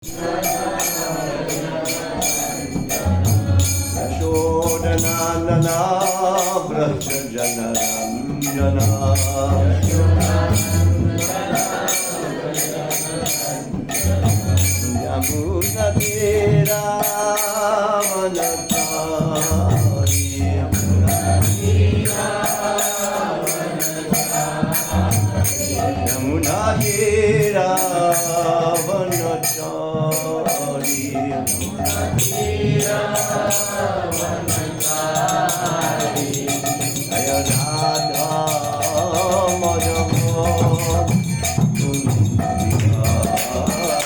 Yashodanandana Brahmajanarandana Yamunatira Vanatari Yamunatira Vanatari Jaya Radha Madhava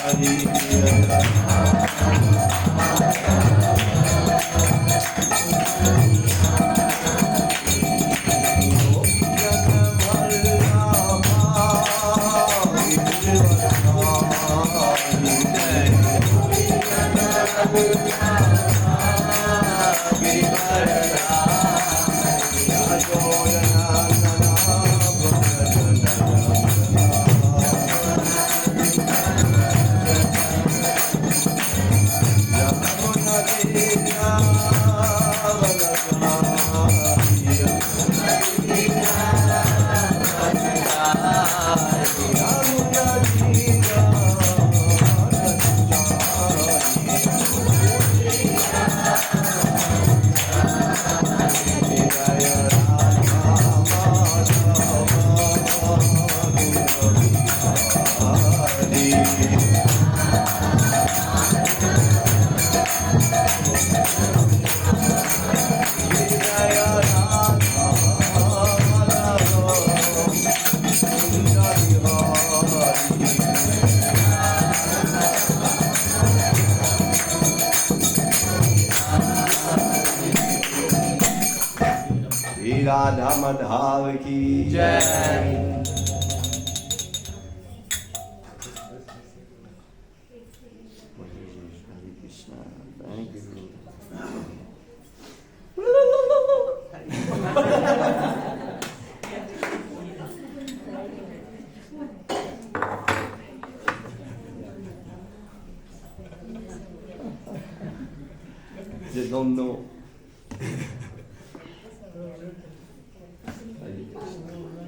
Kundari Radha Madhav की जय। They don't know.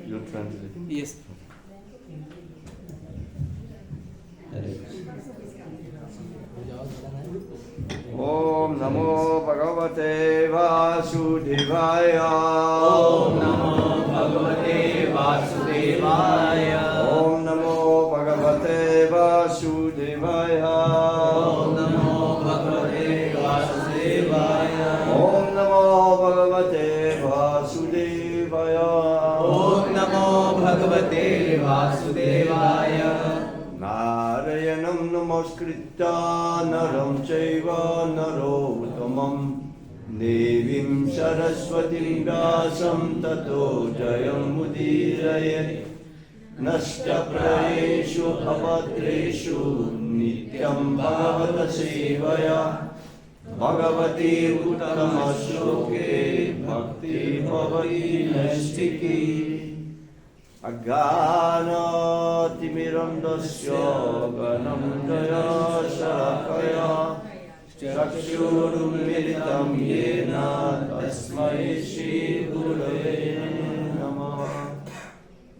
You translate. Yes. Om Namo Bhagavate Vasudevaya. Om Namo Bhagavate Vasudevaya. Om Namo Bhagavate Vasudevaya. Om Namo Bhagavate Vasudevaya. Om Namo Bhagavate Vasudevaya. Om Namo Bhagavate Vasudevaya. Narayanam namaskritya naram chaiva narottamam devim saraswatim vyasam tato jayam mudirayat nastya prayeshu abhatreshu nityam bhagavata sevaya bhagavati uttamaśloke bhakti bhavati naistiki Agana-timirandasya ganam-jaya sarakaya chakshurumilitam yena tasmai shri-gurave namah.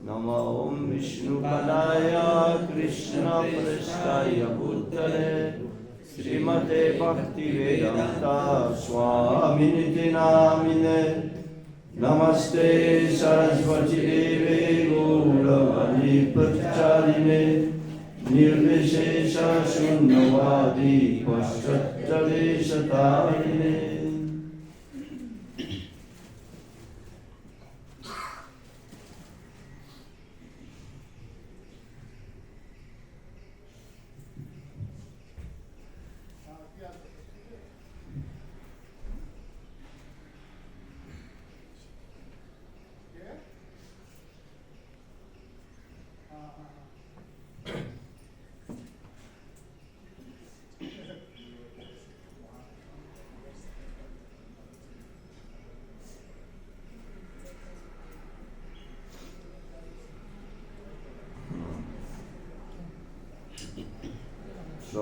Nama Om Vishnu-padaya Krishna-prasthaya Bhutale Srimate Bhakti-vedanta Swamini Namine Namaste Saraswati Deve Gauravani Pracharine Nirvishesha Shunyavadi Paschatchaleshatarine.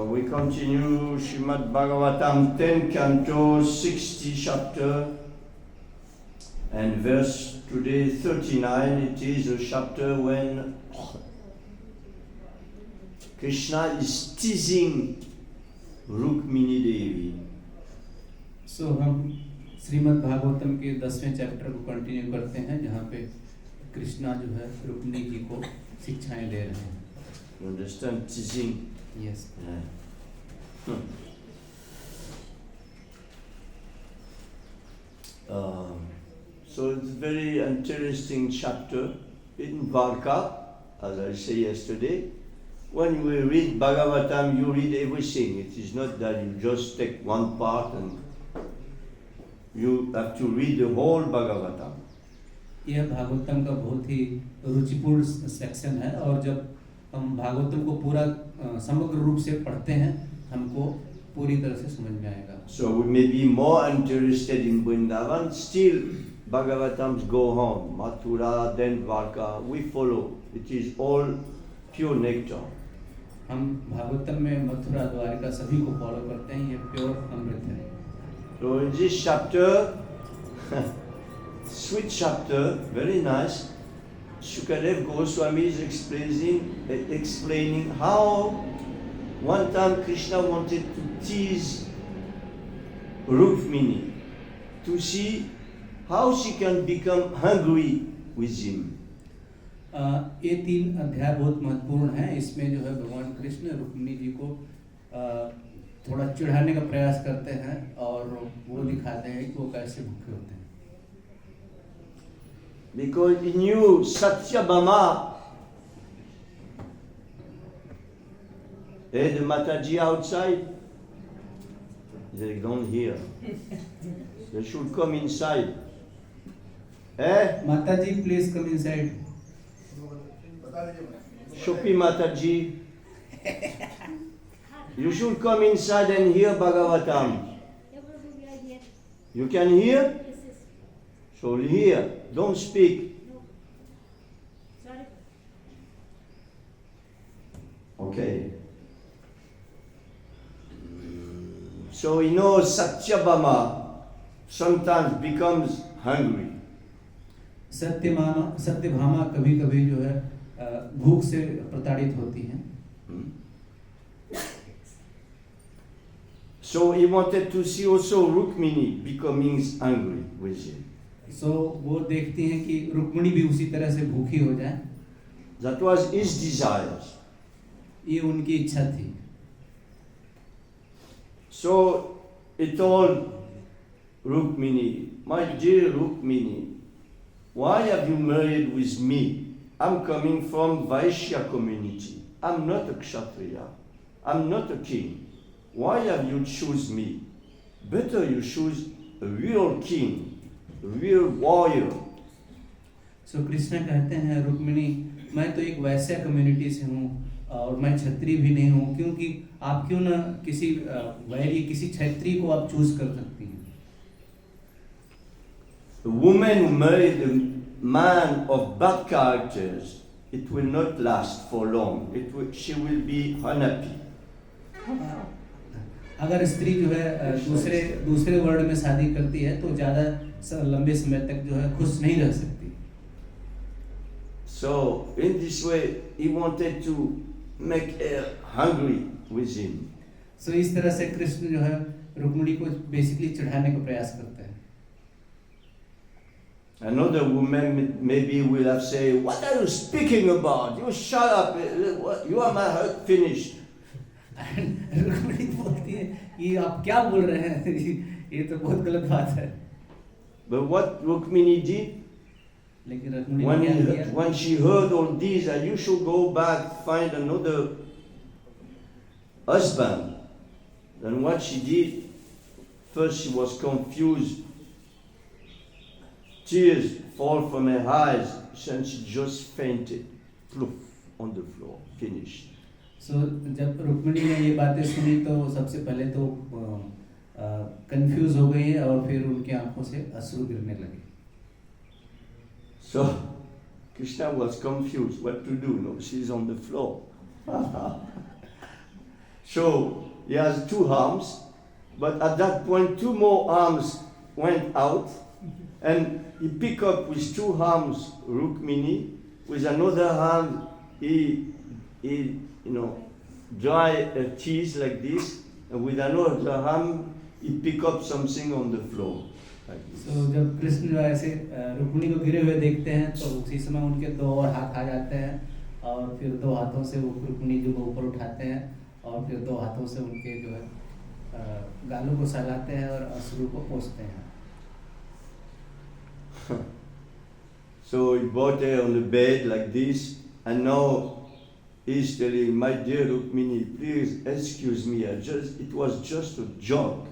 So we continue Srimad Bhagavatam 10 canto 60 chapter and verse today 39. It is a chapter when Krishna is teasing Rukmini Devi. सो हम श्रीमद् भागवतम के 10वें chapter को continue करते हैं जहाँ पे कृष्णा जो है रुक्मिणी जी को शिक्षाएं दे रहे हैं. You understand? Teasing. Yes. Yeah. So it's a very interesting chapter in Dwarka, as I say yesterday. When we read Bhagavatam, you read everything. It is not that you just take one part and you have to read the whole Bhagavatam. यह भागवतम का बहुत ही रुचिपूर्ण section है और जब हम भागवतम को पूरा समग्र रूप से पढ़ते हैं हमको पूरी तरह से समझ में आएगा. So we may be more interested in Vrindavan. Still, Bhagavatams go on. Mathura, then Dwarka, we follow. It is all pure nectar. हम भागवतम में मथुरा द्वारिका सभी को फॉलो करते हैं. ये प्योर अमृत है. So in this chapter, sweet chapter, very nice, Shukadev Goswami is explaining how one time Krishna wanted to tease Rukmini to see how she can become hungry with him. ये 3 अध्याय बहुत महत्वपूर्ण हैं. इसमें जो है भगवान कृष्ण रुक्मिणी जी को थोड़ा चिढ़ाने का प्रयास करते हैं और वो दिखाते हैं कि वो कैसे भूखे होते हैं. Because he knew Satyabhama, the Mataji outside, they don't hear. They should come inside. Mataji, please come inside. Shopi Mataji, you should come inside and hear Bhagavatam. You can hear? So hear, don't speak. Okay. So you know Satyabhama sometimes becomes hungry. Satyabhama कभी कभी जो है भूख से प्रताड़ित होती हैं. So he wanted to see also Rukmini becoming angry with him. So वो देखती हैं कि रुक्मिणी भी उसी तरह से भूखी हो जाए. That was his desires. ये उनकी इच्छा थी. So he told Rukmini, my dear Rukmini, why have you married with me? I'm coming from Vaishya community. I'm not a Kshatriya. I'm not a king. Why have you choose me? Better you choose a real king, a real warrior. So Krishna कहते हैं रुक्मिणी मैं तो एक वैश्य community से हूँ और मैं क्षत्रिय भी नहीं हूँ क्योंकि आप क्यों ना किसी वैरी किसी क्षत्रिय को आप चूज कर सकती हैं. A woman who married a man of bad characters, it will not last for long. She will be unhappy. अगर स्त्री जो है दूसरे वर्ण में शादी करती है तो ज़्यादा लंबे समय तक जो है खुश नहीं रह सकती. So in this way, he wanted to make her hungry with him. So इस तरह से कृष्ण जो है रुक्मिणी को बेसिकली चिढ़ाने का प्रयास करते हैं. Another woman maybe will have said, "What are you speaking about? You shut up! You are my heart finished." Rukmini बोलती है कि आप क्या बोल रहे हैं ये तो बहुत गलत बात है. But what Rukmini did लेकिन Rukmini when she heard all this, that you should go back find another husband. Then what she did? First she was confused. Tears fall from her eyes, and she just fainted, ploof, on the floor, finished. So जब रुक्मिणी ने ये बातें सुनी तो सबसे पहले तो confuse हो गई है और फिर उनकी आंखों से अश्रु गिरने लगे. So Krishna was confused what to do. No, she's on the floor. So he has two arms, but at that point, two more arms went out, and he picked up with two arms Rukmini, with another hand he dry a cheese like this, and with another hand he pick up something on the floor. Like this. तो जब कृष्ण जो ऐसे रुक्मिणी को गिरे हुए देखते हैं तो उसी समय उनके दो और हाथ आ जाते हैं और फिर दो हाथों से वो रुक्मिणी जी को ऊपर उठाते हैं और फिर दो हाथों से उनके जो है गालों को सहलाते हैं और अश्रु को पोंछते हैं. So he brought her on the bed like this, and now he's telling, my dear Rukmini, please excuse me, it was just a joke.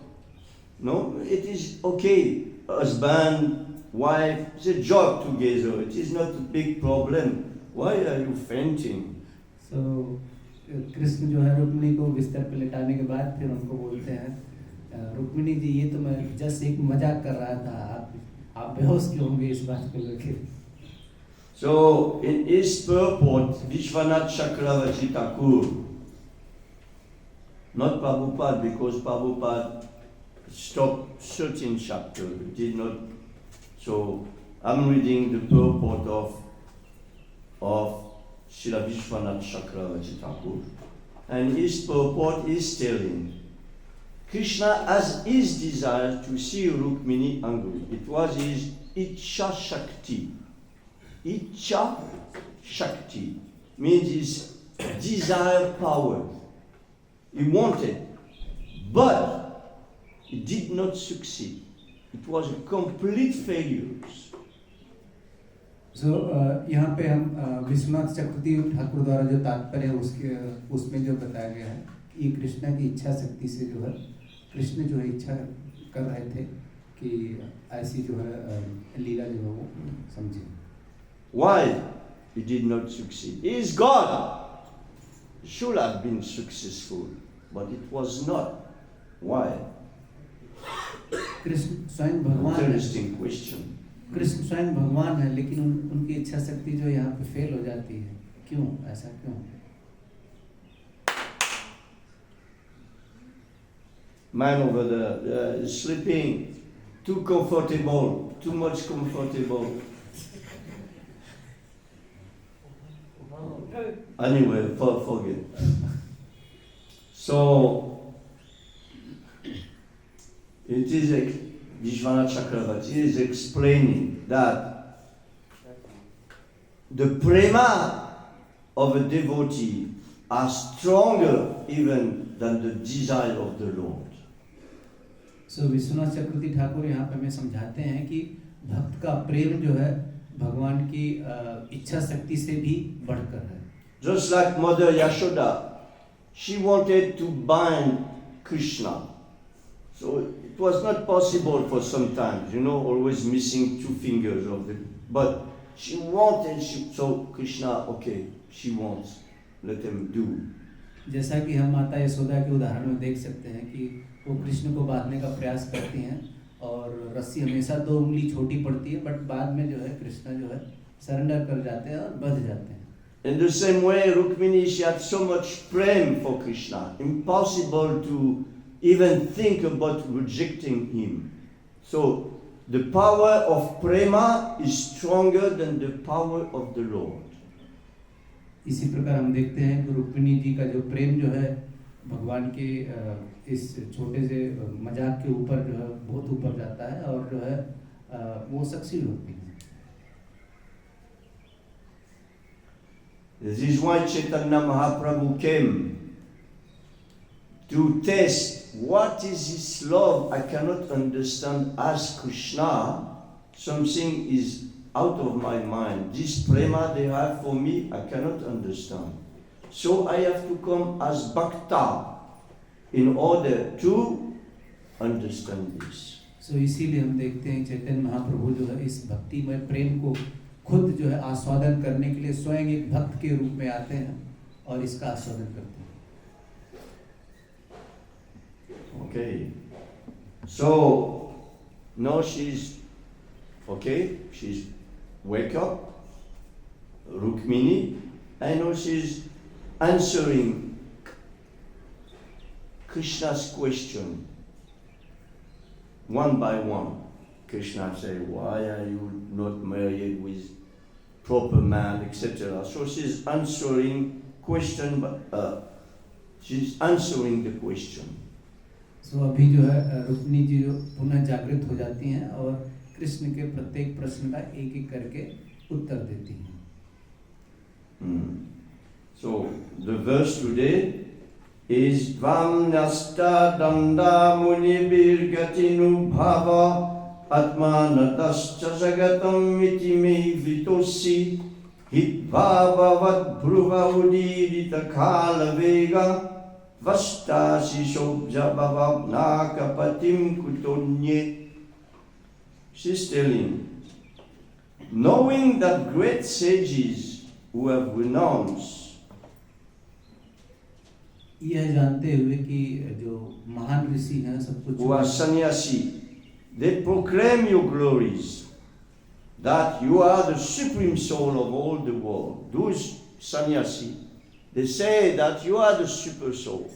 No, it is okay, husband, wife, it's a joke together, it is not a big problem. Why are you fainting? So Krishna जो है रुक्मिणी को बिस्तर पे लेटाने के बाद फिर उनको बोलते हैं, रुक्मिणी जी ये तो मैं जस्ट एक मजाक कर रहा था, आप बेहोश क्यों होंगे इस बात को लेकर. So in his purport, Vishwanath Chakravarti Thakur, not Prabhupada, because Prabhupada stopped certain chapters, did not. So I'm reading the purport of Srila Vishwanath Chakravarti Thakur, and his purport is telling, Krishna has his desire to see Rukmini angry. It was his Ichcha Shakti. Ichcha Shakti means his desire power. He wanted, but he did not succeed. It was a complete failure. So यहाँ पे हम विश्वनाथ चक्रवर्ती ठाकुर द्वारा जो तात्पर्य है उसमें जो बताया गया है कि कृष्ण की इच्छा शक्ति से जो है कृष्ण जो है इच्छा कर रहे थे कि ऐसी जो है लीला जो है वो समझे. Why he did not succeed? He is God. He should have been successful, but it was not. Why? Krishna स्वयं भगवान है. Interesting question. कृष्ण स्वयं भगवान है लेकिन उनकी इच्छा शक्ति जो यहाँ पे फेल हो जाती है. क्यों? ऐसा क्यों? Man over there is sleeping, too comfortable, too much comfortable. Anyway, forget. So, it is Vishwanath Chakravarti is explaining that the prema of a devotee are stronger even than the desire of the Lord. So Vishwanath चक्रवर्ती ठाकुर यहाँ पे हमें समझाते हैं कि भक्त का प्रेम जो है भगवान की इच्छा शक्ति से भी बढ़कर है. Just like Mother Yashoda, she wanted to bind Krishna. So it was not possible for some times, always missing two fingers of it. But she wanted, so Krishna, okay, she wants, let him do. जैसा कि हम माता यशोदा के उदाहरण में देख सकते हैं कि वो कृष्ण को बांधने का प्रयास करती हैं और रस्सी हमेशा 2 उंगली छोटी पड़ती है, बट बाद में जो है कृष्ण जो है सरेंडर कर जाते हैं और बंध जाते हैं. In the same way, Rukmini, she had so much prem for Krishna, impossible to even think about rejecting him. So the power of prema is stronger than the power of the Lord. इसी प्रकार हम देखते हैं कि रुक्मिणी जी का जो प्रेम जो है भगवान के इस छोटे से मजाक के ऊपर जो है बहुत ऊपर जाता है और जो है वो सक्सेस होती है. This is why Chaitanya Mahaprabhu came to test what is this love I cannot understand as Krishna. Something is out of my mind. This prema they have for me, I cannot understand. So I have to come as Bhakta in order to understand this. So इसीलिए हम देखते हैं चैतन्य महाप्रभु जो है इस भक्तिमय प्रेम को खुद जो है आस्वादन करने के लिए स्वयं एक भक्त के रूप में आते हैं और इसका आस्वादन करते हैं. Okay. So now she's okay, she's wake up, Rukmini, I know she's answering Krishna's question one by one. Krishna said, why are you not married with proper man, etc. So she's answering question, she's answering the question. So अभी जो है रुक्मिणी जी जो पुनः जागृत हो जाती हैं और कृष्ण के प्रत्येक प्रश्न का एक एक करके उत्तर देती हैं. So the verse today is Vamnasta Danda Munibir Gatinu Bhava Atmanatascha Jagatam Iti Me Vitosi Hit Bhavavat Bhruva Udirita Kala Vega Vastasi Shobja Bhavavnaka Patim Kutonye. She's telling, knowing that great sages who have renounced, यह जानते हुए कि जो महान ऋषि हैं सब कुछ who are sannyasi, they proclaim your glories, that you are the supreme soul of all the world. Those sannyasi, they say that you are the super soul.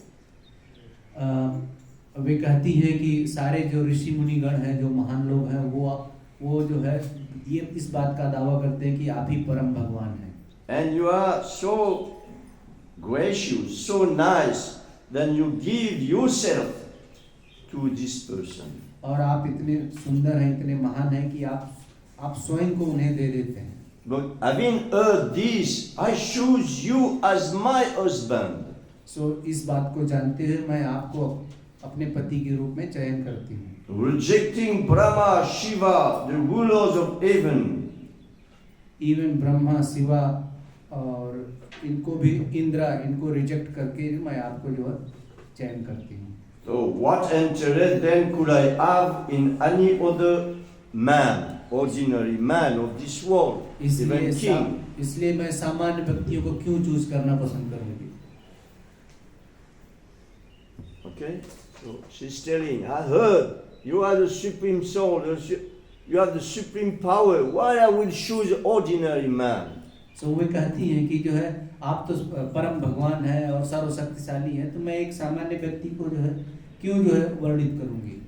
वे कहती हैं कि सारे जो ऋषि मुनिगण हैं, जो महान लोग हैं, वो जो है ये इस बात का दावा करते हैं कि आप ही परम भगवान हैं. And you are so gracious, so nice, then you give yourself to this person. और आप इतने सुंदर हैं, इतने महान हैं कि आप स्वयं को उन्हें दे देते हैं. But having heard this, I choose you as my husband. So इस बात को जानते हुए मैं आपको अपने पति के रूप में चयन करती हूँ. Rejecting Brahma, Shiva, the rulers of heaven. Even Brahma, Shiva और इनको भी इंद्रा, इनको रिजेक्ट करके मैं आपको जो है चयन करती हूँ. So what interest then could I have in any other man, ordinary man of this world, even king? इसलिए मैं सामान्य व्यक्तियों को क्यों चूज करना पसंद करूँगी. Okay, so she's telling, I heard you are the supreme soul, you have the supreme power. Why I will choose ordinary man? So वे कहती हैं कि जो है आप तो परम भगवान हैं और सर्वशक्तिशाली हैं, तो मैं एक सामान्य व्यक्ति को जो है क्यों जो है वर्णित करूँगी.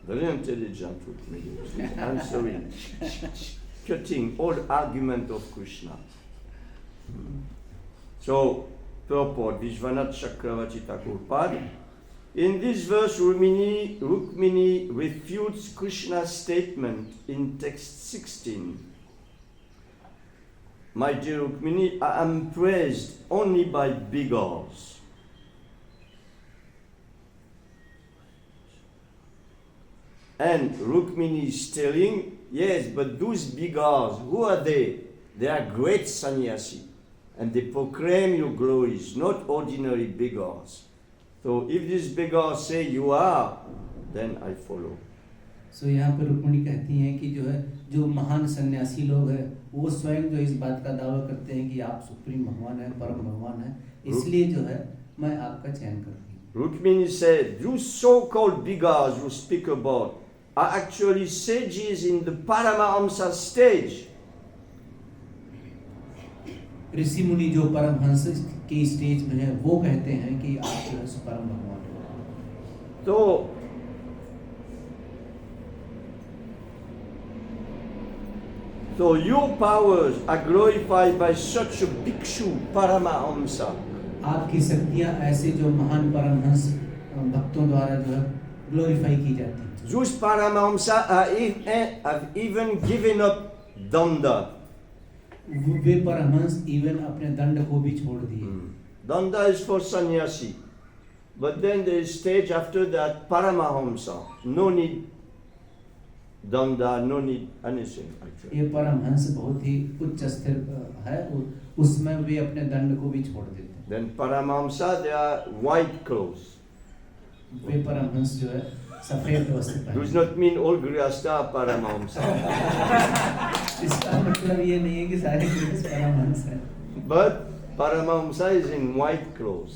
Very intelligent Rukmini. She's answering, cutting all argument of Krishna. So, purport, Vishwanath Chakravarti Thakur Pad. In this verse, Rukmini refutes Krishna's statement in text 16. My dear Rukmini, I am praised only by beggars. And Rukmini is telling, yes, but those beggars, who are they? They are great sannyasi. And they proclaim your glories, not ordinary beggars. So if these beggars say you are, then I follow. So यहाँ पर रुक्मिणी कहती हैं कि जो है जो महान सन्यासी लोग हैं वो स्वयं जो इस बात का दावा करते हैं कि आप सुप्रीम भगवान हैं, परम भगवान हैं, इसलिए जो है मैं आपका चयन करती हूँ. Rukmini said, those so-called beggars you speak about are actually sages in the Paramahamsa stage. ऋषि मुनि जो परमहंस के स्टेज में है वो कहते हैं कि आप जो है परम भगवान हैं. So your powers are glorified by such a bhikshu Paramahamsa. आपकी शक्तियां ऐसे जो महान परमहंस भक्तों द्वारा जो है ग्लोरीफाई की जाती हैं. Those Paramahamsa have even given up danda. Way Paramhans even अपने दंड को भी छोड़ दिए. Danda is for sannyasi. But then there is stage after that, Paramahamsa. No need danda, no need anything actually. ये परमहंस बहुत ही उच्च स्तर है, उसमें वे अपने दंड को भी छोड़ देते हैं. Then Paramahamsa, they are white clothes. वे परमहंस जो है सफेद वस्त्र पहनते हैं. Does not mean all Grihastha are Paramahamsa. इसका मतलब ये नहीं है कि सारे गृहस्थ परमहंस हैं. But Paramahamsa is in white clothes.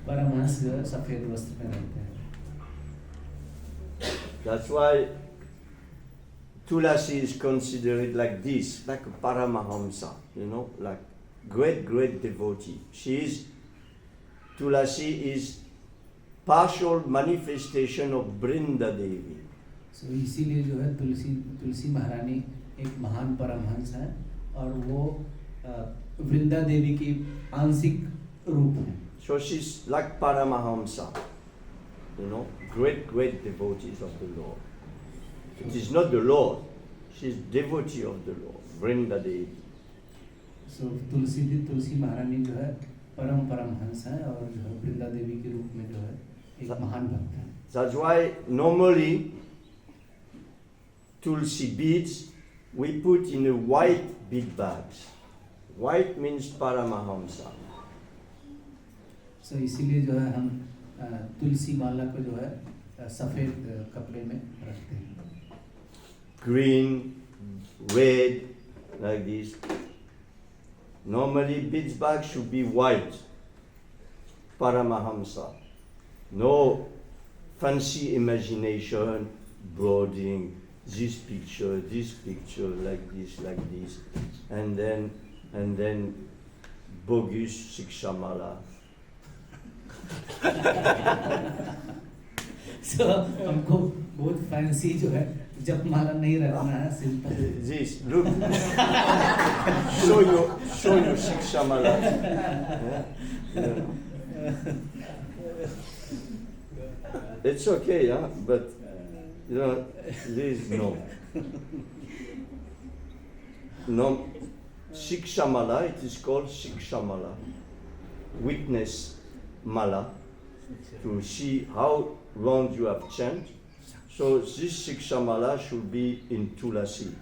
Paramhans जो है सफेद वस्त्र पहनते हैं. That's why Tulasi is considered like this, like a Paramahamsa, like great devotee. She is Tulasi is partial manifestation of Brinda Devi. सो इसीलिए जो है तुलसी महारानी एक महान परमहंस है और वो वृंदा देवी की आंशिक रूप है. So she's like Paramahamsa, great devotees of the Lord. It is not the Lord, she's devotee of the Lord, Brinda Devi. सो तुलसी महारानी जो है परमहंस है और जो है वृंदा देवी के रूप में जो है एक महान भक्त है. That's why normally Tulsi beads we put in a white bead bags. White means Paramahamsa. सो इसीलिए जो है हम तुलसी माला को जो है सफेद कपड़े में रखते हैं. Green, red, like this. Normally beads bag should be white. Paramahamsa. No fancy imagination, brooding, this picture, like this, and then bogus Shikshamala. सो हमको बहुत फैंसी जो है जप माला नहीं रखना है, simple. This, look, show you Shikshamala. Yeah. It's okay, but please no. No, Shikshamala, it is called Shikshamala, witness mala, to see how long you have chanted. So this Shikshamala should be in Tulasi,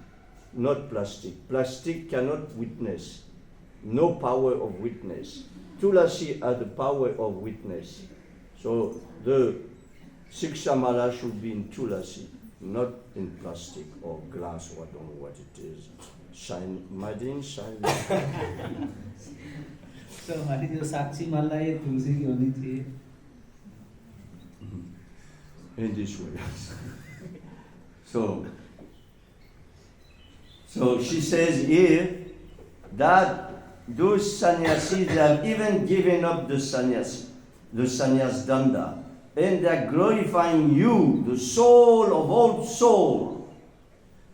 not plastic. Plastic cannot witness, no power of witness. Tulasi has the power of witness. So the Shikshamala should be in Tulasi, not in plastic or glass, or I don't know what it is. Shine, Madin, shine. तो हमारी जो साक्षी माला है तुलसी की होनी चाहिए. In this way. So she says here that those sannyasis, they have even given up the sannyas danda, and they are glorifying you, the soul of all soul.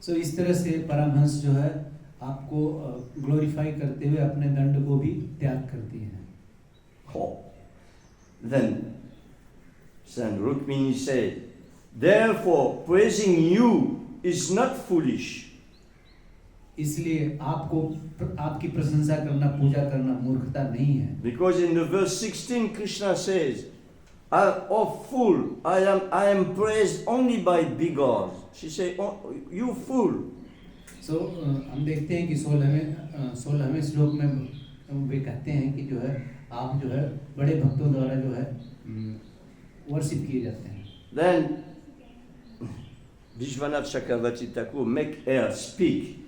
सो इस तरह से परमहंस जो है आपको ग्लोरीफाई करते हुए अपने दंड को भी त्याग करती है. Then Rukmini said, therefore praising you is not foolish. इसलिए आपकी प्रशंसा करना, पूजा करना मूर्खता नहीं है. Because in the verse 16 Krishna says, oh fool, I am praised only by beggars. She said, oh, you fool. सो हम देखते हैं कि 16वें श्लोक में वे कहते हैं कि जो है आप जो है बड़े भक्तों द्वारा जो है वर्शिप किए जाते हैं. Then Vishwanath Chakravarti Thakur make her speak.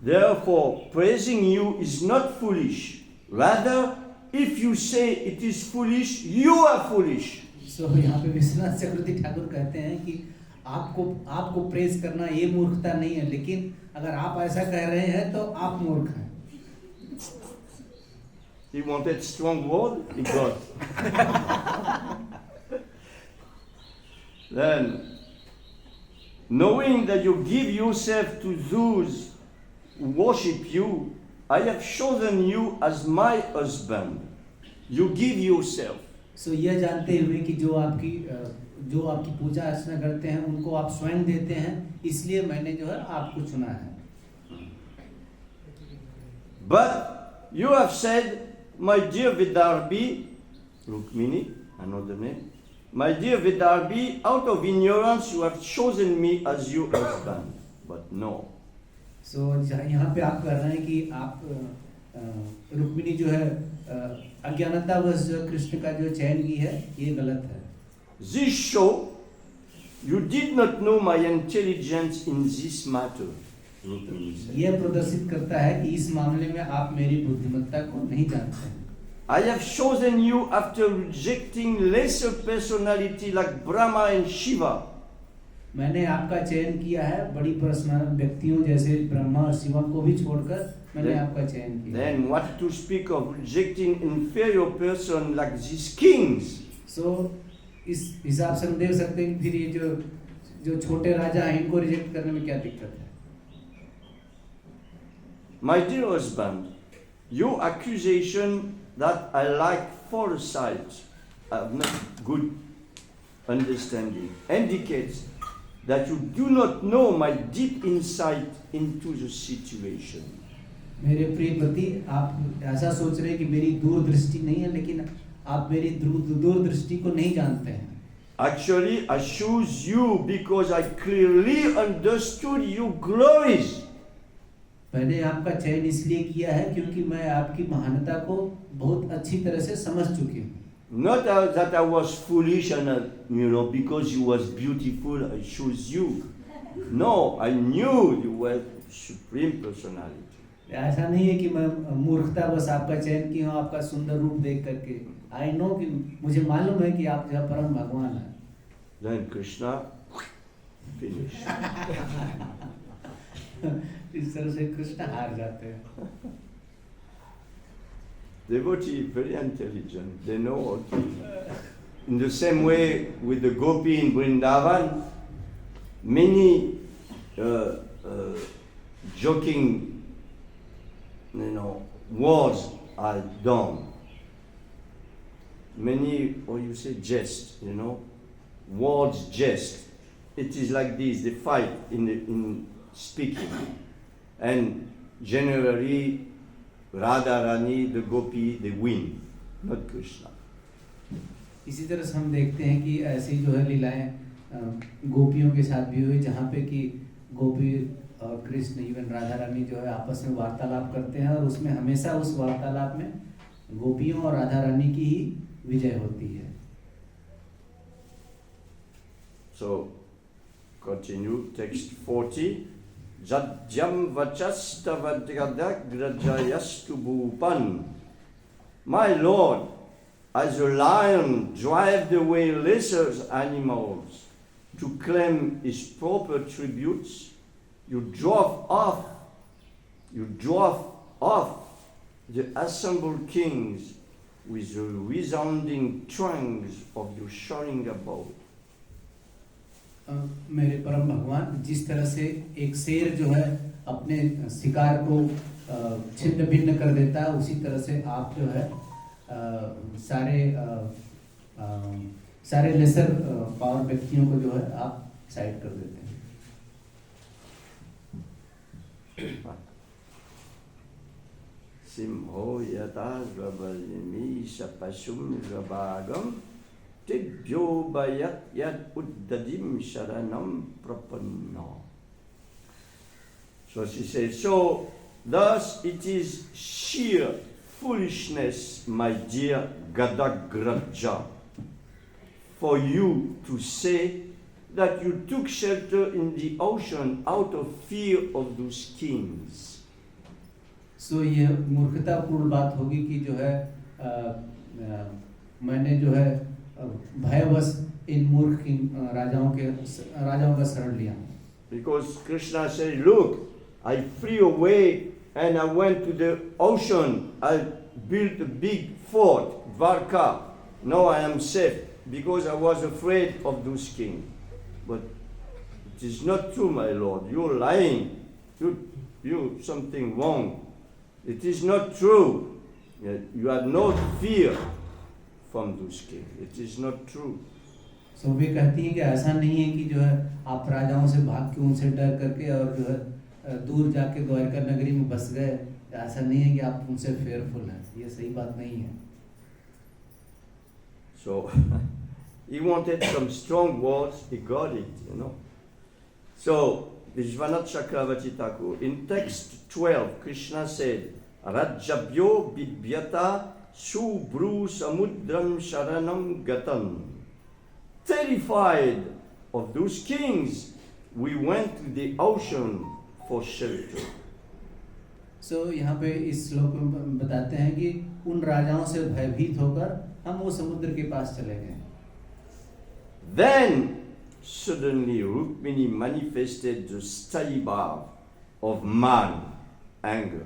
Therefore praising you is not foolish. Rather, if you say it is foolish, you are foolish. सो यहाँ पे विश्वनाथ चक्रवर्ती ठाकुर कहते हैं कि आपको प्रेज करना ये मूर्खता नहीं है, लेकिन अगर आप ऐसा कह रहे हैं तो आप मूर्ख हैं. He wanted strong word, he got. Then, knowing that you give yourself to those who worship you, I have chosen you as my husband. You give yourself. सो यह जानते हुए कि जो आपकी पूजा अर्चना करते हैं उनको आप स्वयं देते हैं, इसलिए मैंने जो है आपको चुना है. But you have said, my dear Vidarbhi, Rukmini, another name, my dear Vidarbhi, out of ignorance you have chosen me as your husband. But no. सो यहाँ पे आप कह रहे हैं कि आप रुक्मिणी जो है अज्ञानतावश जो कृष्ण का जो चयन की है ये गलत है. This show you did not know my intelligence in this matter. यह प्रदर्शित करता है कि इस मामले में आप मेरी बुद्धिमत्ता को नहीं जानते हैं. I have chosen you after rejecting lesser personality like Brahma and Shiva. मैंने आपका चयन किया है बड़ी पर्सनल व्यक्तियों जैसे ब्रह्मा और शिवा को भी छोड़कर मैंने आपका चयन किया। Then what to speak of rejecting inferior person like these kings? सो इस हिसाब से हम देख सकते हैं कि फिर ये जो छोटे राजा हैं इनको रिजेक्ट करने में क्या दिक्कत है। My dear husband, your accusation that I lack foresight, I have not good understanding, indicates that you do not know my deep insight into the situation. मेरे प्रिय पति, आप ऐसा सोच रहे हैं कि मेरी दूरदृष्टि नहीं है, लेकिन आप मेरी दूरदृष्टि को नहीं जानते हैं। Actually, I chose you because I clearly understood your glories. मैंने आपका चयन इसलिए किया है क्योंकि मैं आपकी महानता को बहुत अच्छी तरह से समझ चुकी हूँ। Not that I was foolish and because you was beautiful, I chose you. No, I knew you were supreme personality. ऐसा नहीं है कि मैं मूर्खता बस आपका चयन किया हूँ आपका सुंदर रूप देख करके। I know कि मुझे मालूम है कि आप जो परम भगवान हैं। Then Krishna finished. इस तरह से कृष्ण हार जाते हैं। Devotee very intelligent. They know what to do. In the same way with the gopi in Vrindavan, many joking, words are done. Many, or you say jest, words jest. It is like this, they fight in speaking. And generally, Radha Rani, the gopi, they win, not Krishna. इसी तरह से हम देखते हैं कि ऐसी जो है लीलाएं गोपियों के साथ भी हुई, जहाँ पे कि गोपी और कृष्ण इवन राधा रानी जो है आपस में वार्तालाप करते हैं और उसमें हमेशा उस वार्तालाप में गोपियों और राधा रानी की ही विजय होती है। So, continue, text 40. Jajjam vachastavadradagrajayastu bhupan. My Lord, as a lion drives away lesser animals to claim his proper tributes, you drove off the assembled kings with the resounding twangs of your soaring abode. मेरे परम भगवान, जिस तरह से एक शेर जो है अपने शिकार को छिन्न भिन्न कर देता है, उसी तरह से आप जो है सारे लेसर पावर व्यक्तियों को जो है आप साइड कर देते हैं। Simho yata rabalimi sapasum rabagam tibyo bayat yat uddadim sharanam prapanna. So she says, so thus it is sheer foolishness, my dear Gadagraja, for you to say that you took shelter in the ocean out of fear of those kings. सो ये मूर्खतापूर्ण बात होगी कि जो है मैंने जो है भयवश इन मूर्ख राजाओं का शरण लिया। Because Krishna said, look, I flew away and I went to the ocean. I built a big fort, Dvarka. Now I am safe because I was afraid of those kings. But it is not true, my Lord. You're lying. You something wrong. It is not true. You have no fear from those kings. It is not true. सो वे कहती हैं कि ऐसा नहीं है कि जो है आप राजाओं से भाग के उनसे डर करके और जो है दूर जाके द्वारका नगरी में बस गए। ऐसा नहीं है कि आप उनसे फेयरफुल हैं। ये सही बात नहीं है। So he wanted some strong words. He got it, So Vishwanath Chakravarti Thakur, in text 12, Krishna said, Rajabhyo bibhyata subru samudram sharanam gatan. Terrified of those kings, we went to the ocean for shelter. So यहाँ पे इस श्लोक में बताते हैं कि उन राजाओं से भयभीत होकर हम वो समुद्र के पास चले गए। Then suddenly Rukmini manifested the स्थायी भाव of man, anger.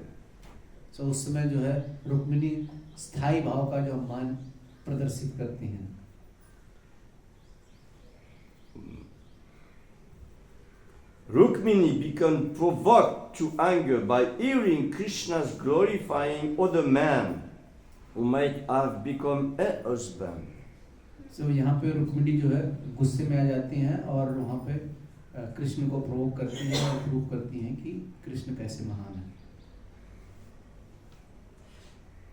So उस समय जो है रुक्मिणी स्थायी भाव का जो मान प्रदर्शित करती हैं. Rukmini became provoked to anger by hearing Krishna's glorifying other man who might have become a husband. So यहाँ पे रुक्मिणी जो है गुस्से में आ जाती हैं और वहाँ पे कृष्ण को प्रोवोक करती हैं और प्रूव करती हैं कि कृष्ण कैसे महान है.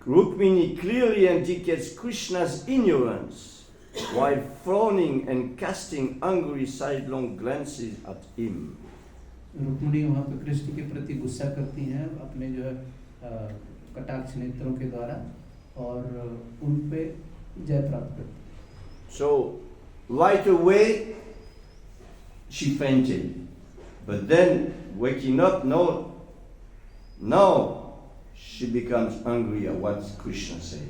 Rukmini clearly indicates Krishna's ignorance while frowning and casting angry sidelong glances at him. Rukmini वहाँ पे कृष्ण के प्रति गुस्सा करती हैं अपने जो है कटाक्ष नेत्रों के द्वारा और उन पे जय प्राप्त करती हैं. So right away she fainted, but then waking up, now she becomes angry at what Krishna said.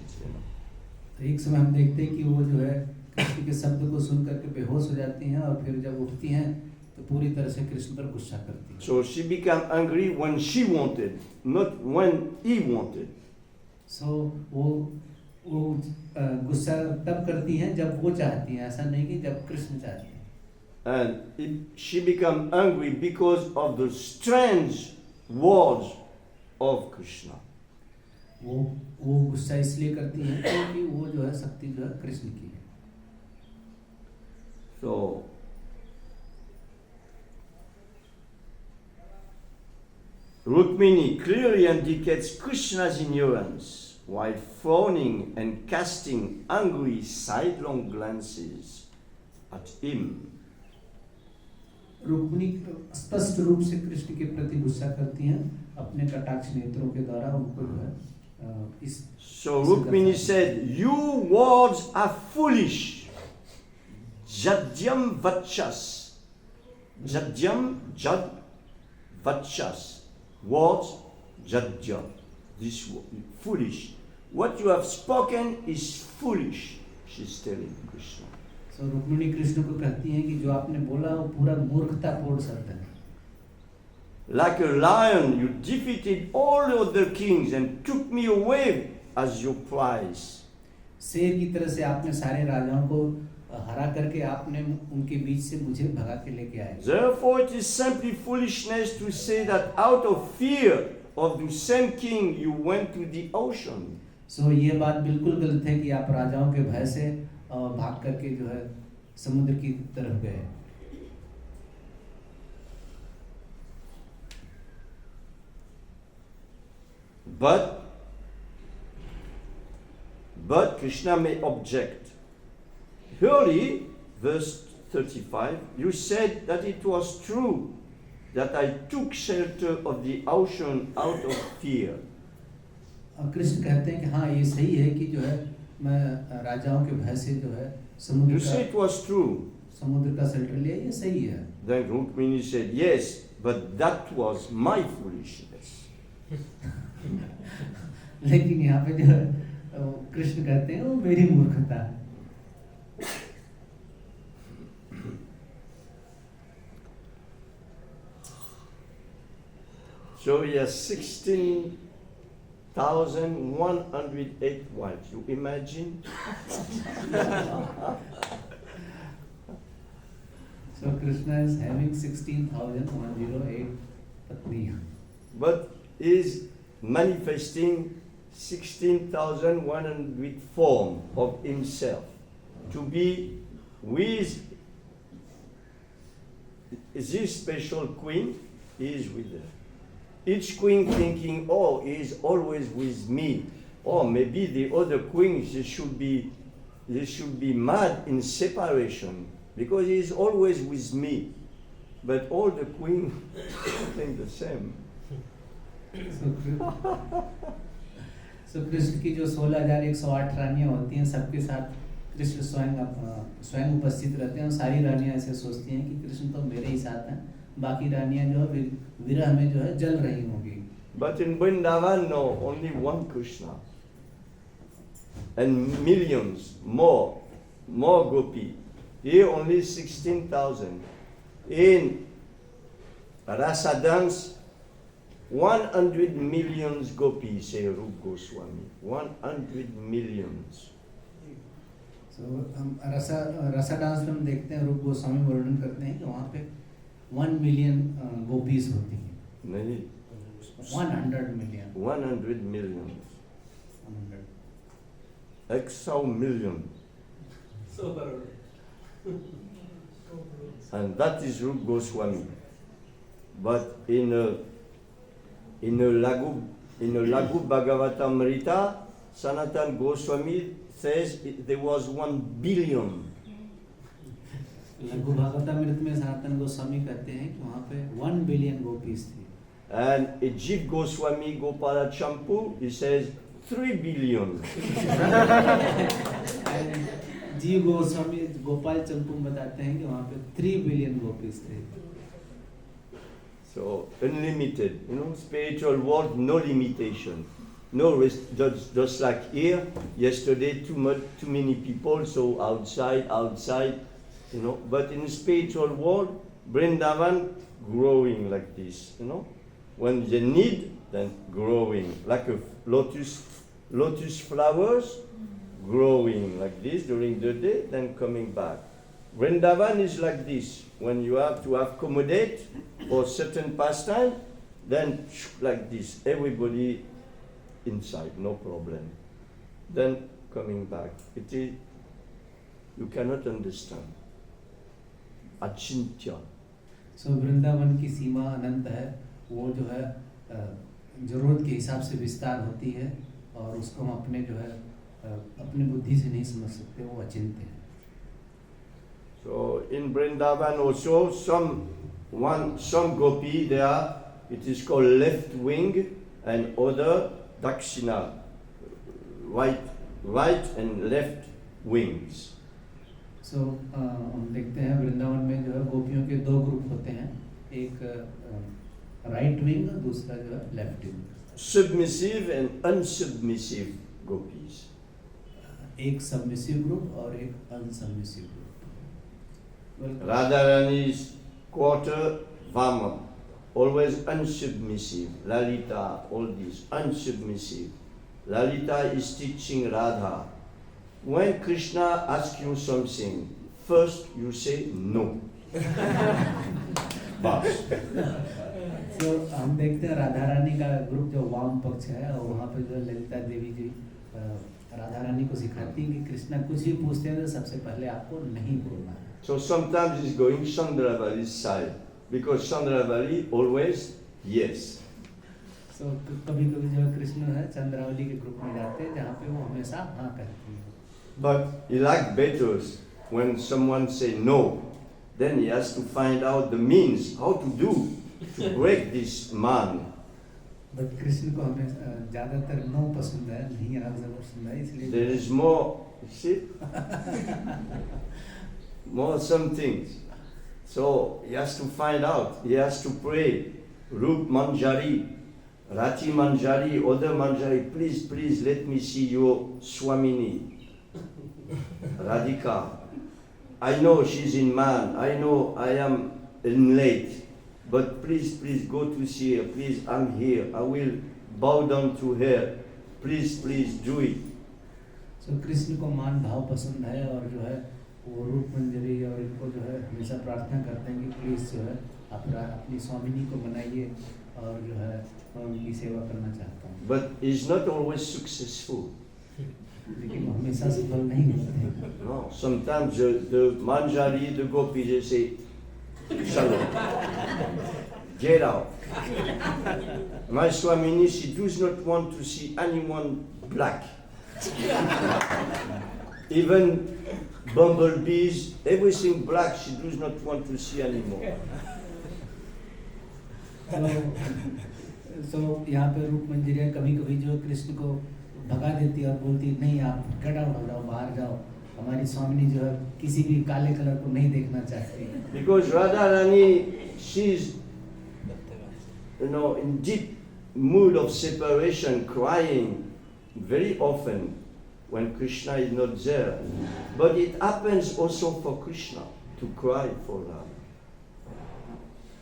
तो एक समय हम देखते हैं कि वो जो है कृष्ण के शब्द को सुन करके बेहोश हो जाती हैं और फिर जब उठती हैं तो पूरी तरह से कृष्ण पर गुस्सा करती हैं. So she became angry when she wanted, not when he wanted. So वो गुस्सा तब करती हैं जब वो चाहती हैं, ऐसा नहीं कि जब कृष्ण चाहते हैं. And she became angry because of the strange words of Krishna. वो गुस्सा इसलिए करती हैं क्योंकि वो जो है शक्ति जो है कृष्ण की है. So Rukmini clearly indicates Krishna's ignorance while frowning and casting angry sidelong glances at him. Rukmini स्पष्ट रूप से कृष्ण के प्रति गुस्सा करती हैं अपने कटाक्ष नेत्रों के द्वारा उनको जो है इस. So Rukmini said, "You words are foolish. Jadyam vachas. Jadyam jad vachas. Words jadya. This foolish. What you have spoken is foolish." She's telling Krishna. So Rukmini Krishna को कहती हैं कि जो आपने बोला वो पूरा मूर्खतापूर्ण शब्द है. Like a lion, you defeated all the other kings and took me away as your prize. शेर की तरह से आपने सारे राजाओं को हरा करके आपने उनके बीच से मुझे भगा के लेके आए. Therefore, it is simply foolishness to say that out of fear of the same king you went to the ocean. So ये बात बिल्कुल गलत है कि आप राजाओं के भय से भाग करके जो है समुद्र की तरफ गए. But Krishna may object. Early, verse 35, you said that it was true that I took shelter of the ocean out of fear. Krishna कहते हैं कि हाँ ये सही है कि जो है मैं राजाओं के भय से जो है You said it was true. समुद्र का शेल्टर लिया, ये सही है. Then Rukmini said, yes, but that was my foolishness. लेकिन यहाँ पे जो है कृष्ण कहते हैं वो मेरी मूर्खता है. So he has 16,108 wives. You imagine? So Krishna is having 16,108 patniyan. But he is manifesting 16,100 form of himself to be with this special queen. He is with her. Each queen thinking, oh, he is always with me. Or maybe the other queens, they should be mad in separation because he is always with me. But all the queens think the same. So Krishna की जो 16,108 रानियां होती हैं सबके साथ कृष्ण स्वयं उपस्थित रहते हैं और सारी रानियां ऐसे सोचती हैं कि कृष्ण तो मेरे ही साथ हैं, बाकी रानियां जो है विरह में जो है जल रही होंगी. But in Vrindavan, no, only one Krishna. And millions more gopi Here only 16,000. In Rasa dance, 100 millions gopis, say Rup Goswami. 100 millions. So हम रसा डांस में हम देखते हैं, रूप गोस्वामी वर्णन करते हैं कि वहाँ पे 1 मिलियन गोपीज होती हैं. नहीं, 100 million. 100 millions. 100. 100 million. And that is Rup Goswami. But in a Laghu Bhagavatamrita, Sanatan Goswami says there was 1 billion. लघु भागवतामृत में सनातन गोस्वामी कहते हैं कि वहाँ पे 1 बिलियन गोपीज थी. And Ajit Goswami Gopala Champu, he says 3 billion. जीव गोस्वामी गोपाल चंपू बताते हैं कि वहाँ पे 3 बिलियन गोपीज थे. So unlimited, spiritual world, no limitation, no just like here. Yesterday, too many people, so outside, But in the spiritual world, Vrindavan growing like this, When they need, then growing like a lotus flowers, growing like this during the day, then coming back. Vrindavan is like this. When you have to accommodate for certain pastime, then like this, everybody inside, no problem. Then coming back. It is, you cannot understand. Achintya. So Vrindavan की सीमा अनंत है, वो जो है जरूरत के हिसाब से विस्तार होती है और उसको हम अपने जो है अपनी बुद्धि से नहीं समझ सकते, वो अचिंत्य है. So in Vrindavan also some gopi there, it is called left wing, and other dakshina, right and left wings. So हम देखते हैं वृंदावन में जो है गोपियों के 2 ग्रुप होते हैं, एक राइट विंग और दूसरा जो है left wing. Submissive and unsubmissive gopis. एक सबमिसिव ग्रुप और एक अनसबमिसिव group. Radharani's quarter Vama, always unsubmissive. Lalita, all these, unsubmissive. Lalita is teaching Radha. When Krishna asks you something, first you say no. Bas. So हम देखते हैं राधा रानी का group जो वाम पक्ष है, और वहाँ पे जो ललिता देवी जी राधा रानी को सिखाती हैं कि कृष्णा कुछ भी पूछते हैं तो सबसे पहले आपको नहीं बोलना है. So sometimes it's going Chandravali's side, because Chandravali always yes. So कभी-कभी जो कृष्ण है चंद्रावली के ग्रुप में जाते हैं जहाँ पे वो हमेशा हाँ कहती हैं. But he like better when someone say no, then he has to find out the means how to do to break this man. But Krishna को हमें ज़्यादातर नो पसंद है, नहीं आगे पसंद है, इसलिए There is more, you see, more some things. So he has to find out. He has to pray. Rup Manjari, Rati Manjari, other Manjari, please let me see your Swamini, Radhika. I know she's in man. I know I am in late. But please go to see her. Please, I'm here. I will bow down to her. Please do it. So Krishna को मान भाव पसंद है और जो है वो रूप मंजरी और इनको जो है हमेशा प्रार्थना करते हैं कि प्लीज जो है अपनी स्वामिनी को बनाइए और जो है मैं उनकी सेवा करना चाहता हूँ. But he's not always successful. लेकिन हमेशा सफल नहीं होते हैं. No, sometimes the Manjari, the gopis, they say, Shalom, get out. My Swamini, she does not want to see anyone black. Even bumblebees, everything black, she does not want to see anymore. So यहाँ पे रूप मंजरिया कभी-कभी जो कृष्ण को भगा देती और बोलती नहीं आप गेट आउट हो जाओ, बाहर जाओ, हमारी स्वामिनी जो है किसी भी काले कलर को नहीं देखना चाहती. Because Radharani, she's in deep mood of separation, crying very often. when Krishna is not there. But it happens also for Krishna to cry for Radha.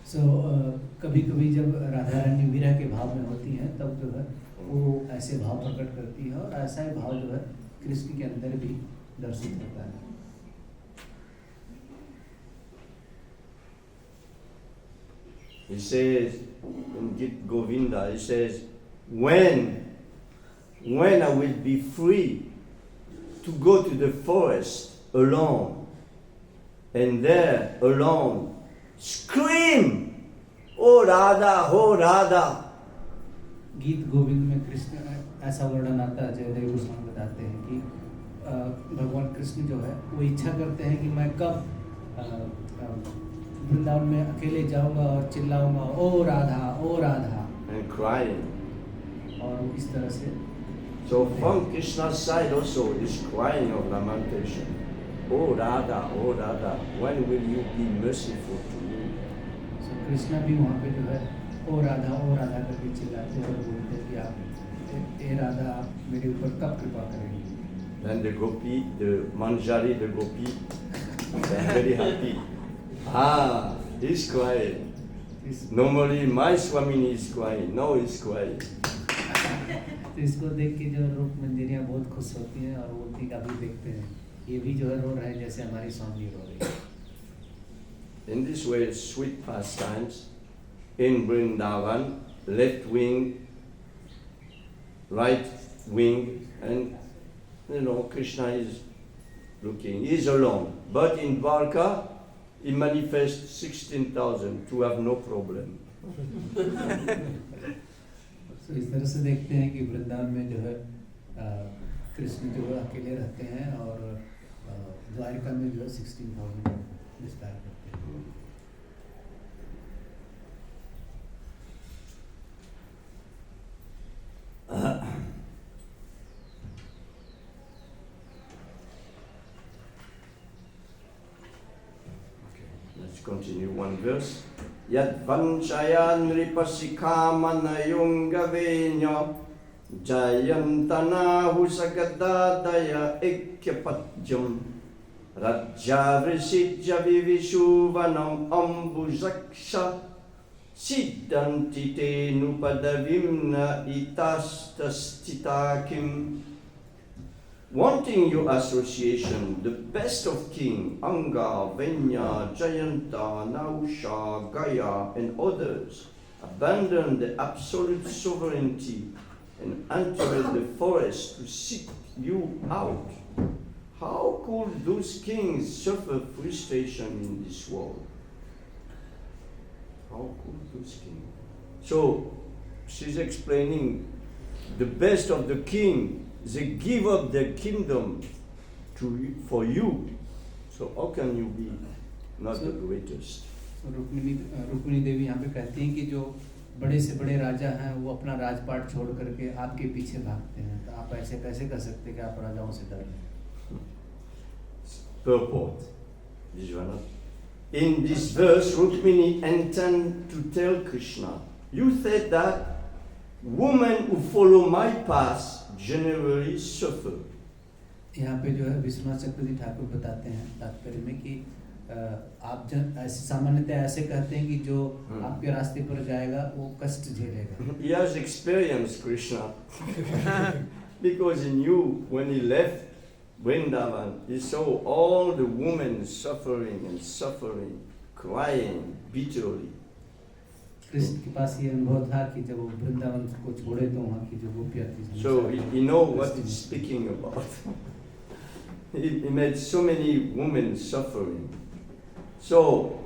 सो कभी कभी जब राधा रानी विरह के भाव में होती हैं तब जो है वो ऐसे भाव प्रकट करती है और ऐसा ही भाव जो है कृष्ण के अंदर भी दर्शित होता है. He says in Gita Govinda, he says, when I will be free to go to the forest alone, and there alone scream, "Oh Radha, oh Radha." गीत गोविंद में कृष्ण ऐसा वर्णन आता है, जयदेव गोस्वामी बताते हैं कि भगवान कृष्ण जो है वो इच्छा करते हैं कि मैं कब वृंदावन में अकेले जाऊंगा और चिल्लाऊंगा, ओ राधा, ओ राधा, And crying. और वो इस तरह से. So from Krishna's side also is crying of lamentation. "Oh Radha, oh Radha, when will you be merciful to me?" So Krishna भी वहाँ पे जो है ओ राधा करके चिल्लाते हैं और बोलते हैं कि आप ए राधा मेरे ऊपर कब कृपा करेंगे. Then the gopi, the Manjari, the gopi, they are very happy. Ah, he's crying. Normally my Swamini is crying, now he's crying. तो इसको देख के जो रूप मंजरियाँ बहुत खुश होती हैं और वो ठीक अभी देखते हैं ये भी जो है रो रहा है जैसे हमारी स्वामी रो रही है. In this way, sweet pastimes in Vrindavan, left wing, right wing, and Krishna is looking. He is alone. But in Dwarka, he manifests 16,000 to have no problem. तो इस तरह से देखते हैं कि वृंदावन में जो है कृष्ण जो है अकेले रहते हैं और द्वारिका में जो है 16,000 विस्तार करते हैं. Let's continue one verse. Yadvanchayan ripasikamanayungavenya jayantanahu sagadadaya ikyapadyam rajyavisijya vivishuvanam ambujaksha siddhanti te nupadavimna itastasthitakim. Wanting your association, the best of King Anga, Venya, Jayanta, Nausha, Gaya, and others abandoned the absolute sovereignty and entered the forest to seek you out. How could those kings suffer frustration in this world? How could those kings? So, she's explaining the best of the king. They give up their kingdom for you. So how can you be not the greatest? So Rukmini देवी यहाँ पे कहती हैं कि जो बड़े से बड़े राजा हैं वो अपना राजपाट छोड़ करके आपके पीछे भागते हैं, तो आप ऐसे कैसे कर सकते कि आप राजाओं से डर लें. Purport. In this verse, Rukmini intends to tell Krishna, you said that women who follow my path generally suffer. यहाँ पे जो है विश्वनाथ चक्रवर्ती ठाकुर बताते हैं तात्पर्य में कि आप ऐसे सामान्यतः ऐसे कहते हैं कि जो आपके रास्ते पर जाएगा वो कष्ट झेलेगा. He has experienced Krishna because he knew when he left Vrindavan, he saw all the women suffering, crying bitterly. Krishna के पास ये अनुभव था कि जब वो वृंदावन को छोड़े तो वहाँ की जो गोपियाँ थी. So he knows what he's speaking about. He made so many women suffering. So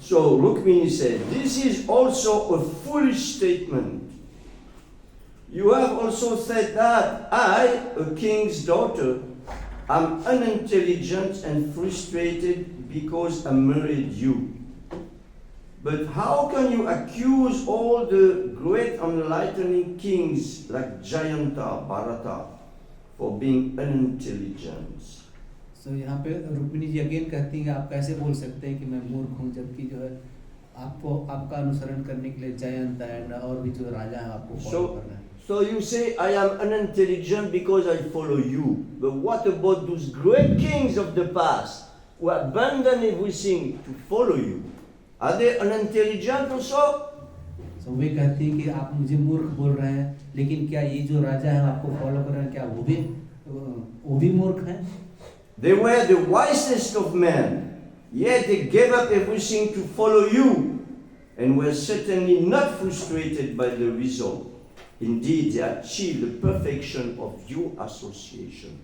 Rukmini said, this is also a foolish statement. You have also said that I, a king's daughter, am unintelligent and frustrated because I married you. But how can you accuse all the great enlightening kings like Jayanta, Bharata for being unintelligent? So यहाँ पे Rukmini ji again कहती हैं कि आप कैसे बोल सकते हैं कि मैं मूर्ख हूँ, जबकि जो है आपको आपका अनुसरण करने के लिए जयंत और भी जो राजा है आपको फॉलो कर रहे हैं. So you say, I am unintelligent because I follow you. But what about those great kings of the past who abandoned everything to follow you? Are they unintelligent also? So वे कहते हैं कि आप मुझे मूर्ख बोल रहे हैं, लेकिन क्या ये जो राजा है आपको फॉलो कर रहे हैं, क्या वो भी मूर्ख हैं? They were the wisest of men, yet they gave up everything to follow you, and were certainly not frustrated by the result. Indeed, they achieved the perfection of your association.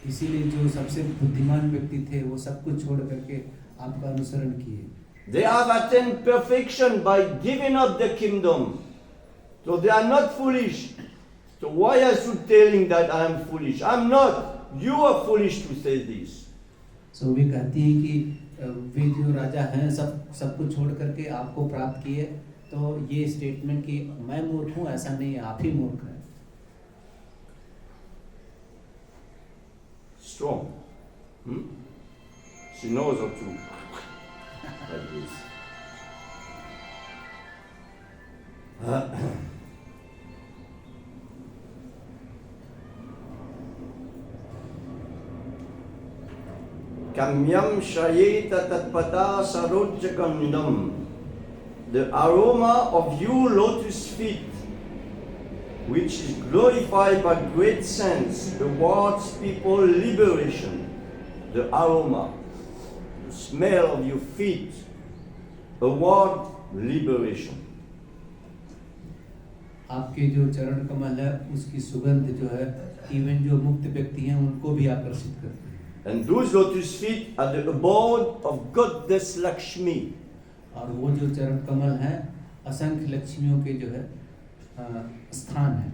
इसीलिए जो सबसे बुद्धिमान व्यक्ति थे वो सब कुछ छोड़ करके आपका अनुसरण किए। They have attained perfection by giving up the kingdom. So they are not foolish. So why are you telling that I am foolish? I'm not. You are foolish to say this. So वे कहती हैं कि वे जो राजा हैं सब कुछ छोड़ करके आपको प्राप्त किए, तो ये स्टेटमेंट कि मैं मूर्ख हूँ ऐसा नहीं है, आप ही मूर्ख हैं। Strong. She knows how to. Like this. Kamyam shayeta tatpata sarojagandam. The aroma of your lotus feet, which is glorified by great sense, awards people liberation. The aroma, the smell of your feet, award liberation. आपके जो चरण कमल है उसकी सुगंध जो है even जो मुक्त व्यक्ति हैं उनको भी आकर्षित करती है। And those lotus feet are the abode of goddess Lakshmi. और वो जो चरण कमल हैं असंख्य लक्ष्मियों के जो है स्थान है।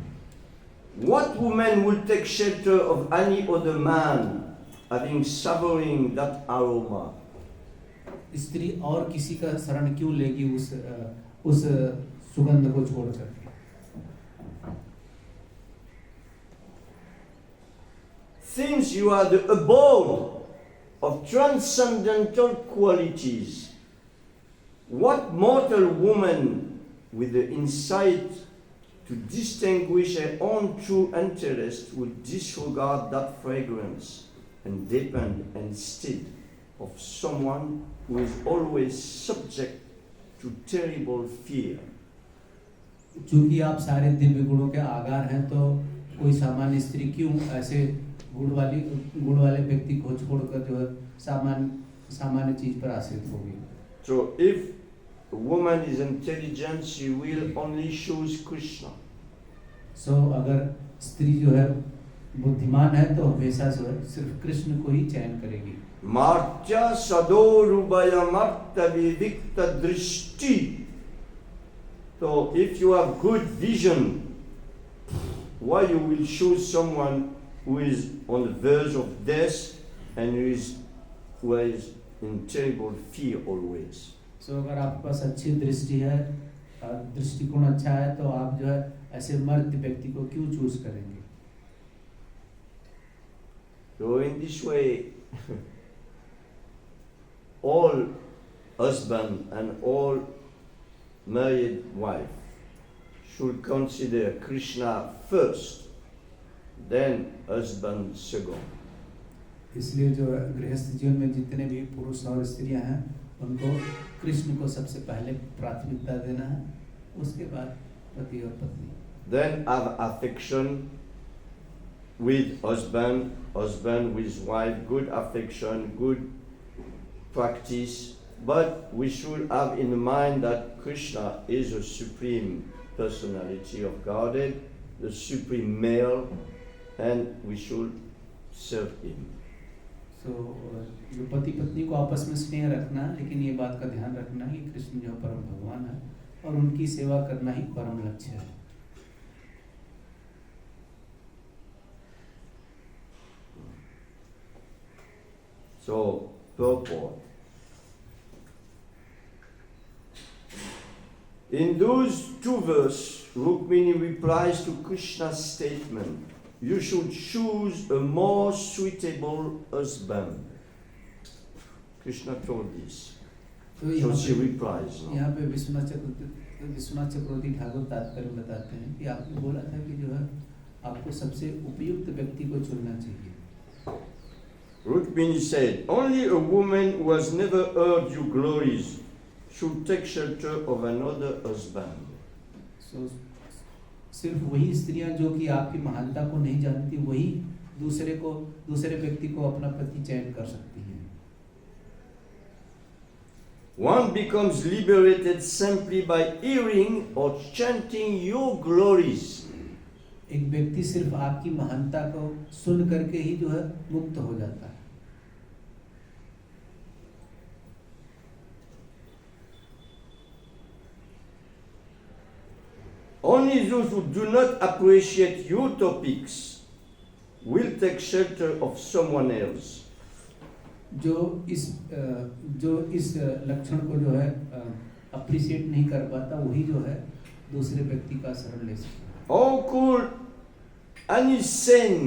What woman would take shelter of any other man, having savoring that aroma? स्त्री और किसी का शरण क्यों लेगी उस सुगंध को छोड़कर? Since you are the abode of transcendental qualities, what mortal woman with the insight to distinguish her own true interest would disregard that fragrance and depend instead of someone who is always subject to terrible fear? चूंकि आप सारे दिव्य गुणों के आगार हैं, तो कोई सामान्य स्त्री क्यों ऐसे गुण वाले व्यक्ति को छोड़कर जो है सामान्य चीज पर आश्रित होगी? So if a woman is intelligent, she will only choose Krishna. So अगर स्त्री जो है बुद्धिमान है तो हमेशा जो है सिर्फ कृष्ण को ही चयन करेगी। Martya sadorubaya marta vivikta drishti. So if you have good vision, why you will choose someone who is on the verge of death and who is in terrible fear always? So अगर आपके पास अच्छी दृष्टि है, दृष्टिकोण अच्छा है, तो आप जो है ऐसे मर्द व्यक्ति को क्यों चूज करेंगे? So in this way, all husband and all married wife should consider Krishna first, then husband second. इसलिए जो गृहस्थ जीवन में जितने भी पुरुष और स्त्रियां हैं उनको कृष्ण को सबसे पहले प्राथमिकता देना है, उसके बाद पति और पत्नी। Then have affection with husband, husband with wife, good affection, good practice. But we should have in mind that Krishna is a supreme personality of Godhead, the supreme male, and we should serve him. So जो पति पत्नी को आपस में स्नेह रखना, लेकिन ये बात का ध्यान रखना कि कृष्ण जो परम भगवान है और उनकी सेवा करना ही परम लक्ष्य है। So, purport. In those two verses, Rukmini replies to Krishna's statement, you should choose a more suitable husband. Krishna told this. तो So यहाँ she पे replies. No? यहाँ पे विश्वनाथ चक्रवर्ती ठाकुर तात्पर्य बताते हैं कि आपने बोला था कि जो है आपको सबसे उपयुक्त व्यक्ति को चुनना चाहिए. Rukmini said, only a woman who has never heard your glories should take shelter of another husband. So, सिर्फ वही स्त्रियां जो कि आपकी महानता को नहीं जानती वही दूसरे व्यक्ति को अपना पति चयन कर सकती हैं. One becomes liberated simply by hearing or chanting your glories. एक व्यक्ति सिर्फ आपकी महानता को सुन करके ही जो है मुक्त हो जाता है. Only those who do not appreciate your topics will take shelter of someone else. जो इस लक्षण को जो है अप्रिशिएट नहीं कर पाता वही जो है दूसरे व्यक्ति का शरण ले सकता है. How could any sane,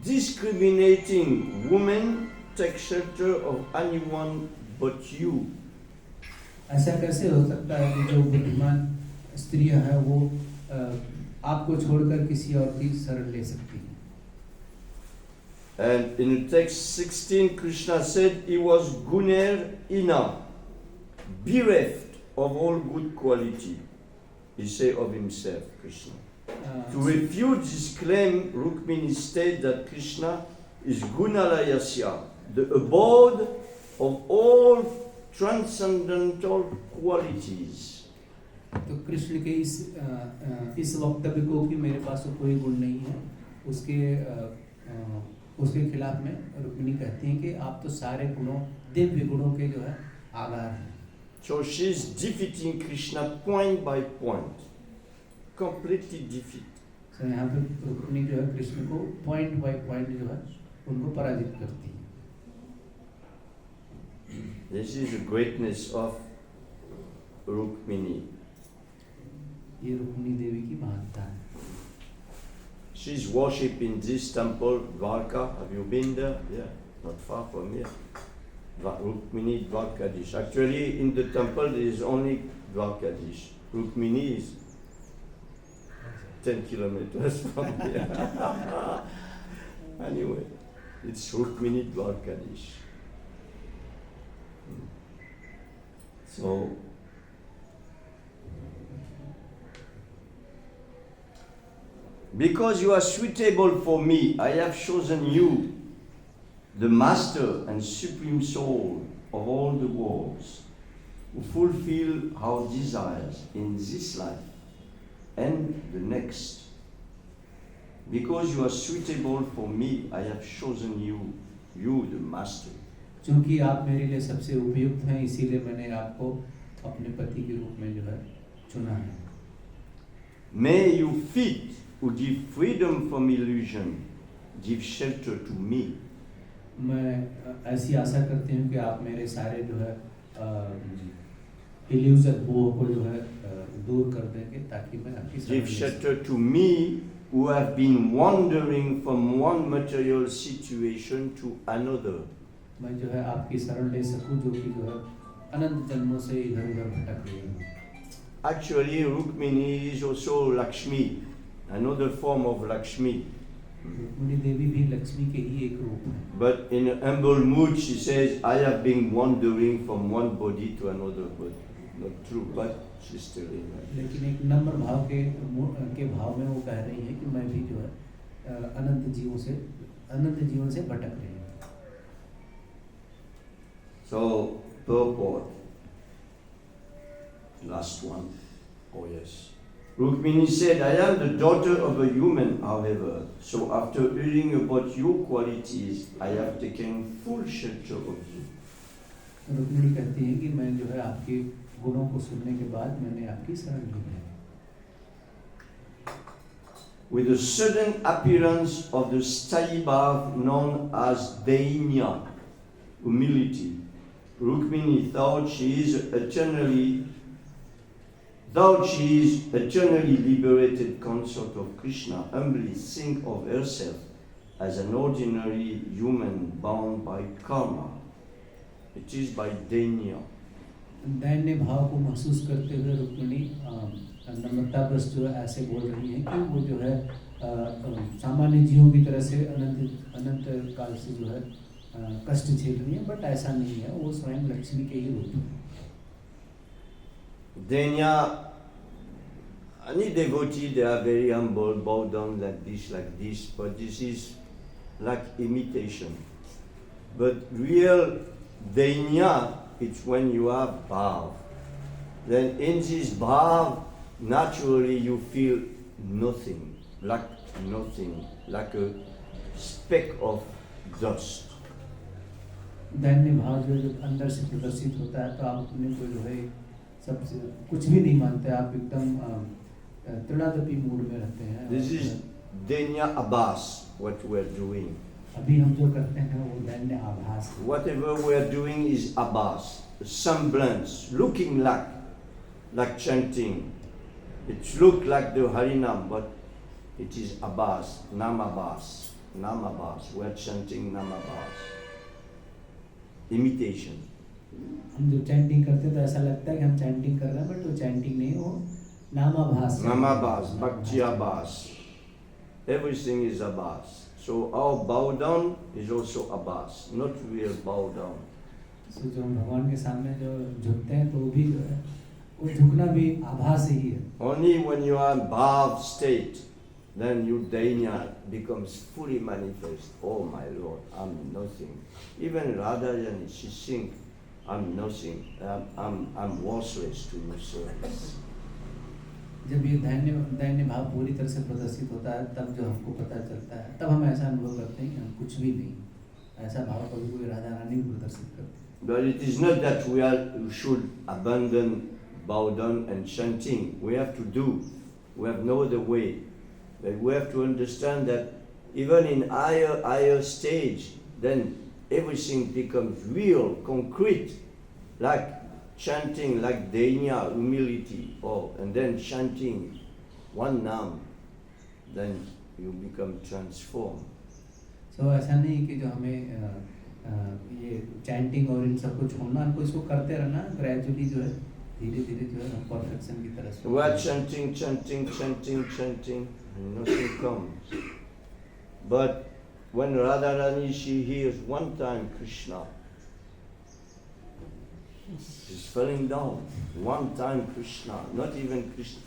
discriminating woman take shelter of anyone but you? ऐसा कैसे हो सकता है कि जो बुद्धिमान स्त्रियां हैं वो आपको छोड़कर किसी और की शरण ले सकती हैं. And in text 16, Krishna said he was Guner Ina, bereft of all good quality. He said of himself, Krishna. To refute this claim, Rukmini stated that Krishna is Gunalayasya, the abode of all transcendental qualities. तो कृष्ण के इस वक्तव्य को कि मेरे पास तो कोई गुण नहीं है उसके खिलाफ में रुक्मिणी कहती हैं कि आप तो सारे गुणों दिव्य गुणों के जो है आधार हैं. So she is defeating Krishna point by point, completely defeat. So यहाँ पे रुक्मिणी जो है कृष्ण को पॉइंट बाय पॉइंट जो है उनको पराजित करती है. This is the greatness of Rukmini. ये रुक्मिणी देवी की महानता है. She is worshipped in this temple, Dwarka. Have you been there? Yeah, not far from here. Rukmini Dwarkadish. Actually, in the temple there is only Dwarkadish. Rukmini is 10 kilometers from here. Anyway, it's Rukmini Dwarkadish. So, because you are suitable for me, I have chosen you, the master and supreme soul of all the worlds, who fulfill our desires in this life and the next. Because you are suitable for me, I have chosen you, the master. क्योंकि आप मेरे लिए सबसे उपयुक्त हैं इसीलिए मैंने आपको अपने पति के रूप में जो है चुना है. May you fit who give freedom from illusion, give shelter to me. मैं ऐसी आशा करती हूँ कि आप मेरे सारे जो है इल्यूजन वो को जो है दूर कर देंगे ताकि मैं आपकी Give shelter to me who have been wandering from one material situation to another. मैं जो है आपकी शरण ले सकूं जो कि जो है अनंत जन्मों से इधर उधर भटक रही हूँ. Actually, Rukmini is also Lakshmi, another form of Lakshmi. Rukmini देवी भी लक्ष्मी के ही एक रूप है. But in a humble mood, she says, I have been wandering from one body to another body. Not true, but she's still in it. लेकिन एक नम्र भाव के भाव में वो कह रही है कि मैं भी जो है अनंत जीवन से भटक रही हूँ. So, purport. Last one. Oh yes. Rukmini said, I am the daughter of a human, however, so after hearing about your qualities, I have taken full shelter of you. Rukmini कहती है कि मैं जो है आपके गुणों को सुनने के बाद मैंने आपकी शरण ली है. With the sudden appearance of the sthayi bhav known as dainya, humility, Rukmini thought she is eternally liberated consort of Krishna, humbly think of herself as an ordinary human bound by karma. It is by dainya. दैन्य भाव को महसूस करते हुए रुक्मिणी नम्रतावश जो है ऐसे बोल रही हैं कि वो जो है सामान्य जीवों की तरह से अनंत काल से जो है कष्ट झेल रही है, बट ऐसा नहीं है, वो स्वयं लक्ष्मी के ही रूप है। Denya, any devotee, they are very humble, bow down like this, but this is like imitation. But real Denya, it's when you have bhav. Then in this bhav, naturally you feel nothing, like a speck of dust. दैन्य भाव जो अंदर से प्रदर्शित होता है, तो आप अपने को जो है सबसे कुछ भी नहीं मानते, आप एकदम तृणादपी मूड में रहते हैं। This is Denya Abhas, what we are doing. अभी हम जो करते हैं वो दैन्य आभास है। Whatever we are doing is Abhas, semblance, looking like chanting. It looks like the Harinam, but it is Abhas, Namabhas. We are chanting Namabhas. Imitation. हम जो चैंटिंग करते हैं तो ऐसा लगता है कि हम चैंटिंग कर रहे हैं, बट वो चैंटिंग नहीं, वो नामाभास है। Namabhas, Bhakti Abhas. Everything is Abhas. So our bow down is also Abhas, not real bow down. तो जो हम भगवान के सामने जो झुकते हैं तो वो भी जो है वो झुकना भी आभास ही है। Only when you are in bhav state, then your dainya becomes fully manifest. Oh my Lord, I'm nothing. Even Radharani, she sings, I'm nothing. I'm worthless to your service. जब ये दैन्य भाव पूरी तरह से प्रदर्शित होता है, तब जो हमको पता चलता है, तब हम ऐसा अनुभव करते हैं कि हम कुछ भी नहीं। ऐसा भाव कभी कोई राधा रानी भी प्रदर्शित करती है। But it is not that we should abandon bow down and chanting. We have to do. We have no other way. But we have to understand that even in higher stage, then everything becomes real, concrete, like chanting, like dainya, humility, and then chanting one nam, then you become transformed. So ऐसा नहीं कि जो हमें ये chanting और इन सबको छोड़ना, हमको इसको करते रहना, ग्रेजुअली जो है धीरे-धीरे जो है हम परफेक्शन की तरफ। We are chanting, and nothing comes. But when Radharani, she hears one time Krishna, she's falling down. One time Krishna, not even Krishna.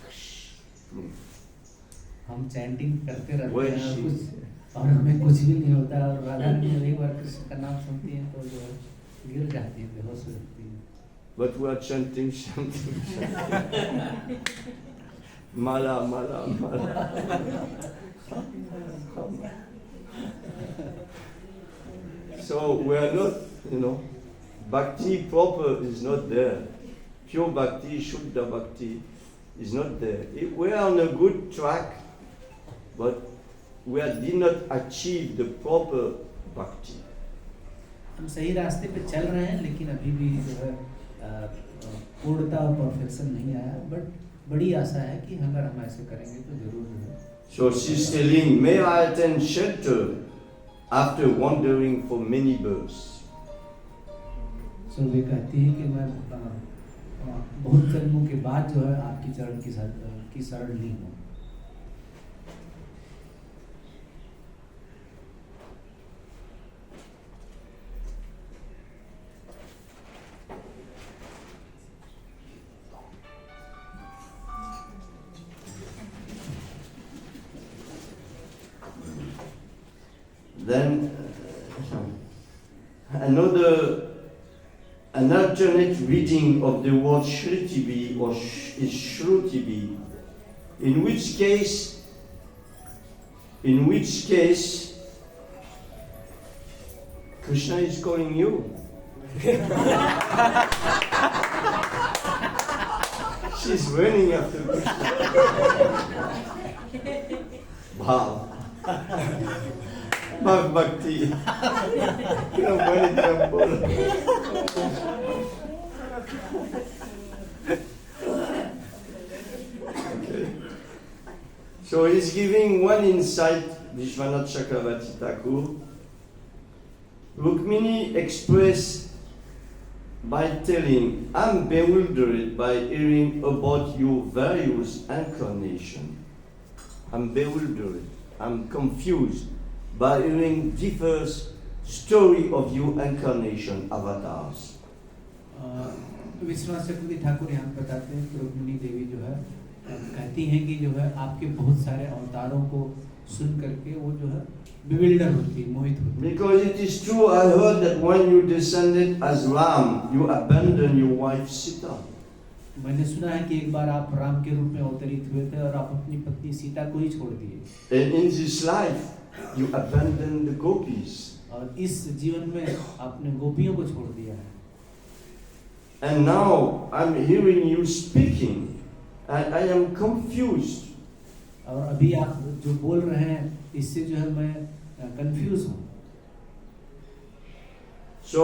हम चैंटिंग करते रहते When हैं she- और हमें कुछ भी नहीं होता, और राधा रानी जब एक बार कृष्ण का नाम सुनती हैं तो जो है गिर जाती है, बेहोश हो जाती है। But we are chanting. Mala. So we are not, bhakti proper is not there. Pure bhakti, Shuddha bhakti is not there. We are on a good track, but we did not achieve the proper bhakti. हम सही रास्ते पे चल रहे हैं, लेकिन अभी भी जो है पूर्णता और परफेक्शन नहीं आया, बट बड़ी आशा है कि अगर हम ऐसे करेंगे तो जरूर जो है। So she's telling, may I attain shelter after wandering for many births. सो वे कहती है कि मैं बहुत जन्मों के बाद जो है आपकी चरण की शरण ली हूँ। Then an alternate reading of the word Shrutibi is Shrutibi, in which case Krishna is calling you. She's running after Krishna. Bhav. Bhav Bhakti. One example. Okay. So he's giving one insight, Vishwanath Chakravarti Thakur. Rukmini expressed by telling, I'm bewildered by hearing about your various incarnations. I'm bewildered, I'm confused by hearing diverse story of your incarnation avatars. Vishwanath चक्रवर्ती ठाकुर यहाँ बताते हैं कि रुक्मिणी देवी जो है कहती हैं कि जो है आपके बहुत सारे अवतारों को सुन करके वो जो है bewilder होती है, मोहित होती है. Because it is true, I heard that when you descended as Ram, you abandoned your wife Sita. मैंने सुना है कि एक बार आप राम के रूप में अवतरित हुए थे और आप अपनी पत्नी सीता को ही छोड़ दिए. And in this life, you abandoned the gopis. और इस जीवन में आपने गोपियों को छोड़ दिया है. And now I'm hearing you speaking, and I am confused. और अभी आप जो बोल रहे हैं इससे जो है मैं कंफ्यूज हूँ. So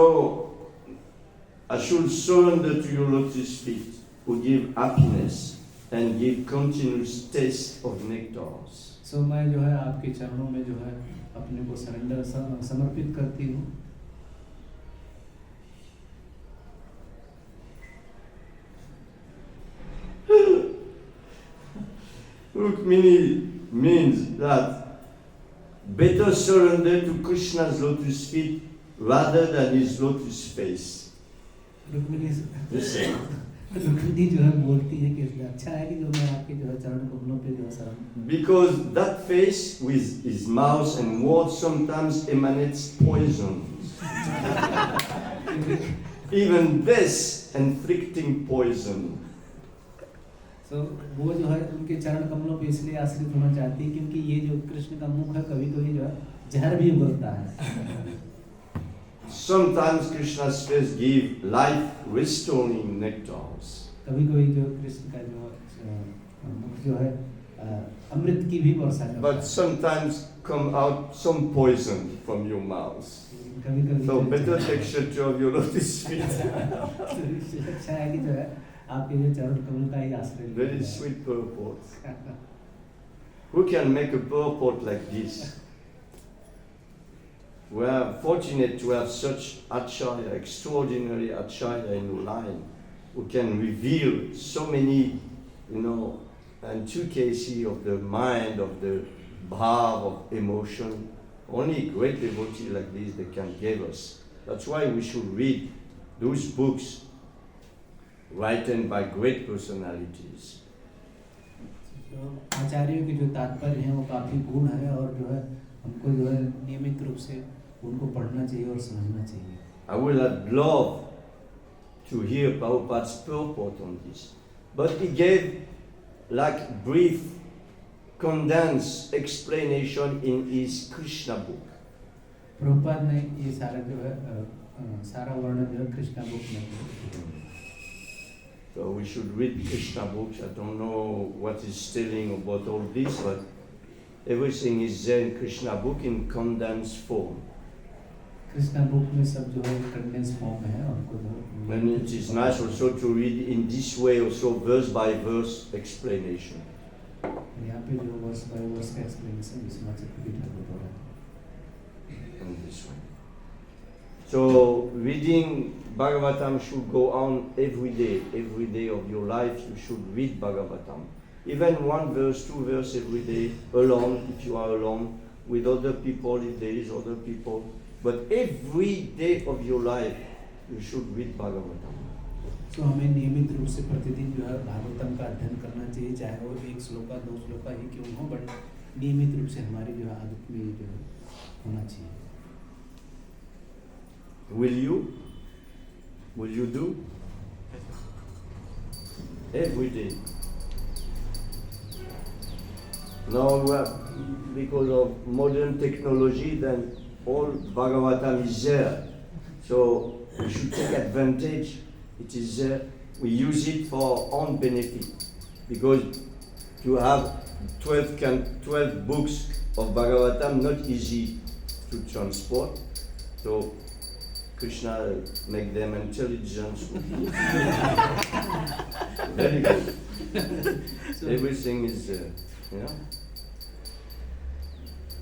I should surrender to your lotus feet, who give happiness and give continuous taste of nectars. सो मैं जो है आपके चरणों में जो है अपने को सरेंडर समर्पित करती हूँ. Rukmini means that better surrender to Krishna's lotus feet rather than his lotus face. Rukmini Listen. Rukmini जो है बोलती है कि इसलिए अच्छा है कि जो मैं आपके जो है चरण कमलों पे जो है शरण. Because that face with his mouth and words sometimes emanates poison. Even this inflicting poison. सो वो जो है उनके चरण कमलों पे इसलिए आश्रित होना चाहती है क्योंकि ये जो कृष्ण का मुख है कभी कभी जो है जहर भी उगलता है. Sometimes Krishna's face give life restoring nectars. कभी कभी जो कृष्ण का जो मुख जो है अमृत की भी वर्षा करता But है. sometimes come out some poison from your mouth. कभी कभी So better take shelter of your lotus feet. अच्छा है कि जो है आपके जो चरण कमल का ही आश्रय लिया Very जाए. sweet purport. Who can make a purport like this? We are fortunate to have such acharya, extraordinary acharya in line, who can reveal so many, intricacies of the mind, of the bhav, of emotion. Only great devotee like this they can give us. That's why we should read those books written by great personalities. तो आचार्यों के जो तात्पर्य हैं वो काफी गुण है और जो है हमको जो है नियमित रूप से उनको पढ़ना चाहिए और समझना चाहिए. I would have loved to hear Prabhupada's purport on this, but he gave like brief, condensed explanation in his Krishna book. Prabhupada ने ये सारा जो है सारा वर्णन जो है कृष्णा बुक में किया. So we should read Krishna books. I don't know what is telling about all this, but everything is there in Krishna book in condensed form. Krishna book में सब जो है कंडेंस फॉर्म में है और उनको जो And it is nice also to read in this way, also verse by verse explanation. यहाँ पे जो वर्स बाय वर्स का एक्सप्लेनेशन विश्वनाथ चक्रवर्ती ठाकुर द्वारा है. In this way. So reading Bhagavatam should go on every day of your life. You should read Bhagavatam, even one verse, two verse every day, alone if you are alone, with other people if there is other people. But every day of your life, you should read Bhagavatam. तो हमें नियमित रूप से प्रतिदिन जो है भागवतम का अध्ययन करना चाहिए, चाहे वो एक श्लोका दो श्लोका ही क्यों हो, बट नियमित रूप से हमारी जो है आदत में जो है होना चाहिए. Will you? Will you do? Every day. Now, because of modern technology, then all Bhagavatam is there. So we should take advantage. It is there. We use it for our own benefit. Because to have 12 books of Bhagavatam, not easy to transport. So Krishna make them intelligent. Very good. Everything is there,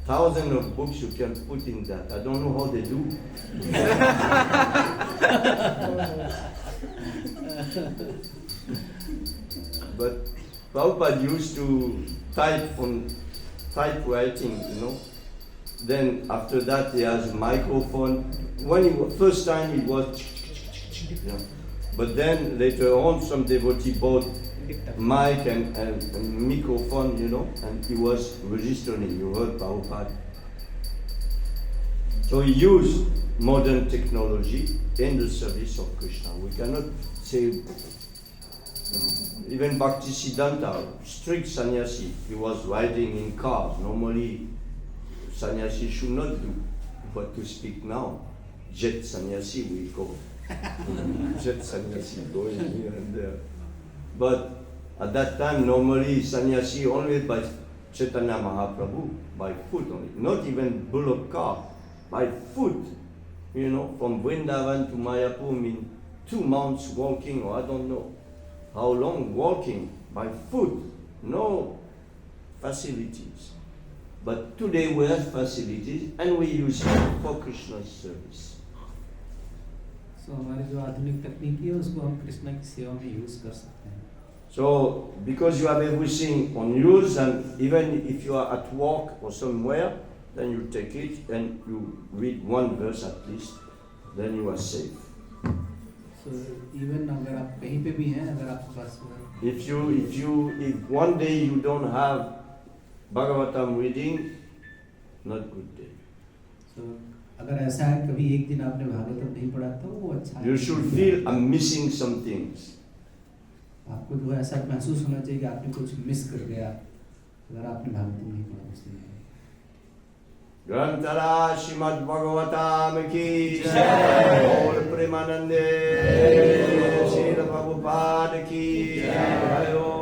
Thousands of books you can put in that. I don't know how they do. But Prabhupada used to type on typewriting, you know. Then after that he has a microphone. When first time it was, yeah. But then later on some devotee bought mic and microphone, you know, and he was registering. You heard Prabhupada. So he used modern technology in the service of Krishna. We cannot say, even Bhaktisiddhanta, strict sannyasi, he was riding in cars. Normally, sannyasi should not do, but to speak now, jet sannyasi we call. Jet sannyasi going here and there. But at that time, normally sannyasi only by Chaitanya Mahaprabhu, by foot only, not even bullock car, by foot. You know, from Vrindavan to Mayapur mean 2 months walking, or I don't know how long walking by foot, no facilities. But today we have facilities and we use it for Krishna's service. So हमारी जो आधुनिक तकनीकी है उसको हम कृष्णा की सेवा में यूज कर सकते हैं. So because you have everything on use, and even if you are at work or somewhere, then you take it and you read one verse at least, then you are safe. So even अगर आप कहीं पे भी हैं, अगर आपके पास If one day you don't have Bhagavatam reading, not good day. so अगर ऐसा है कभी एक दिन आपने भागवतम नहीं पढ़ा तो वो अच्छा है. You should feel I'm missing some things. आपको जो ऐसा महसूस होना चाहिए कि आपने कुछ मिस कर गया अगर आपने भागवतम नहीं पढ़ा उस दिन. Grantara Srimad Bhagavatam ki Jai. Jai. All Premanande Srila Prabhupada ki Jai. Jai.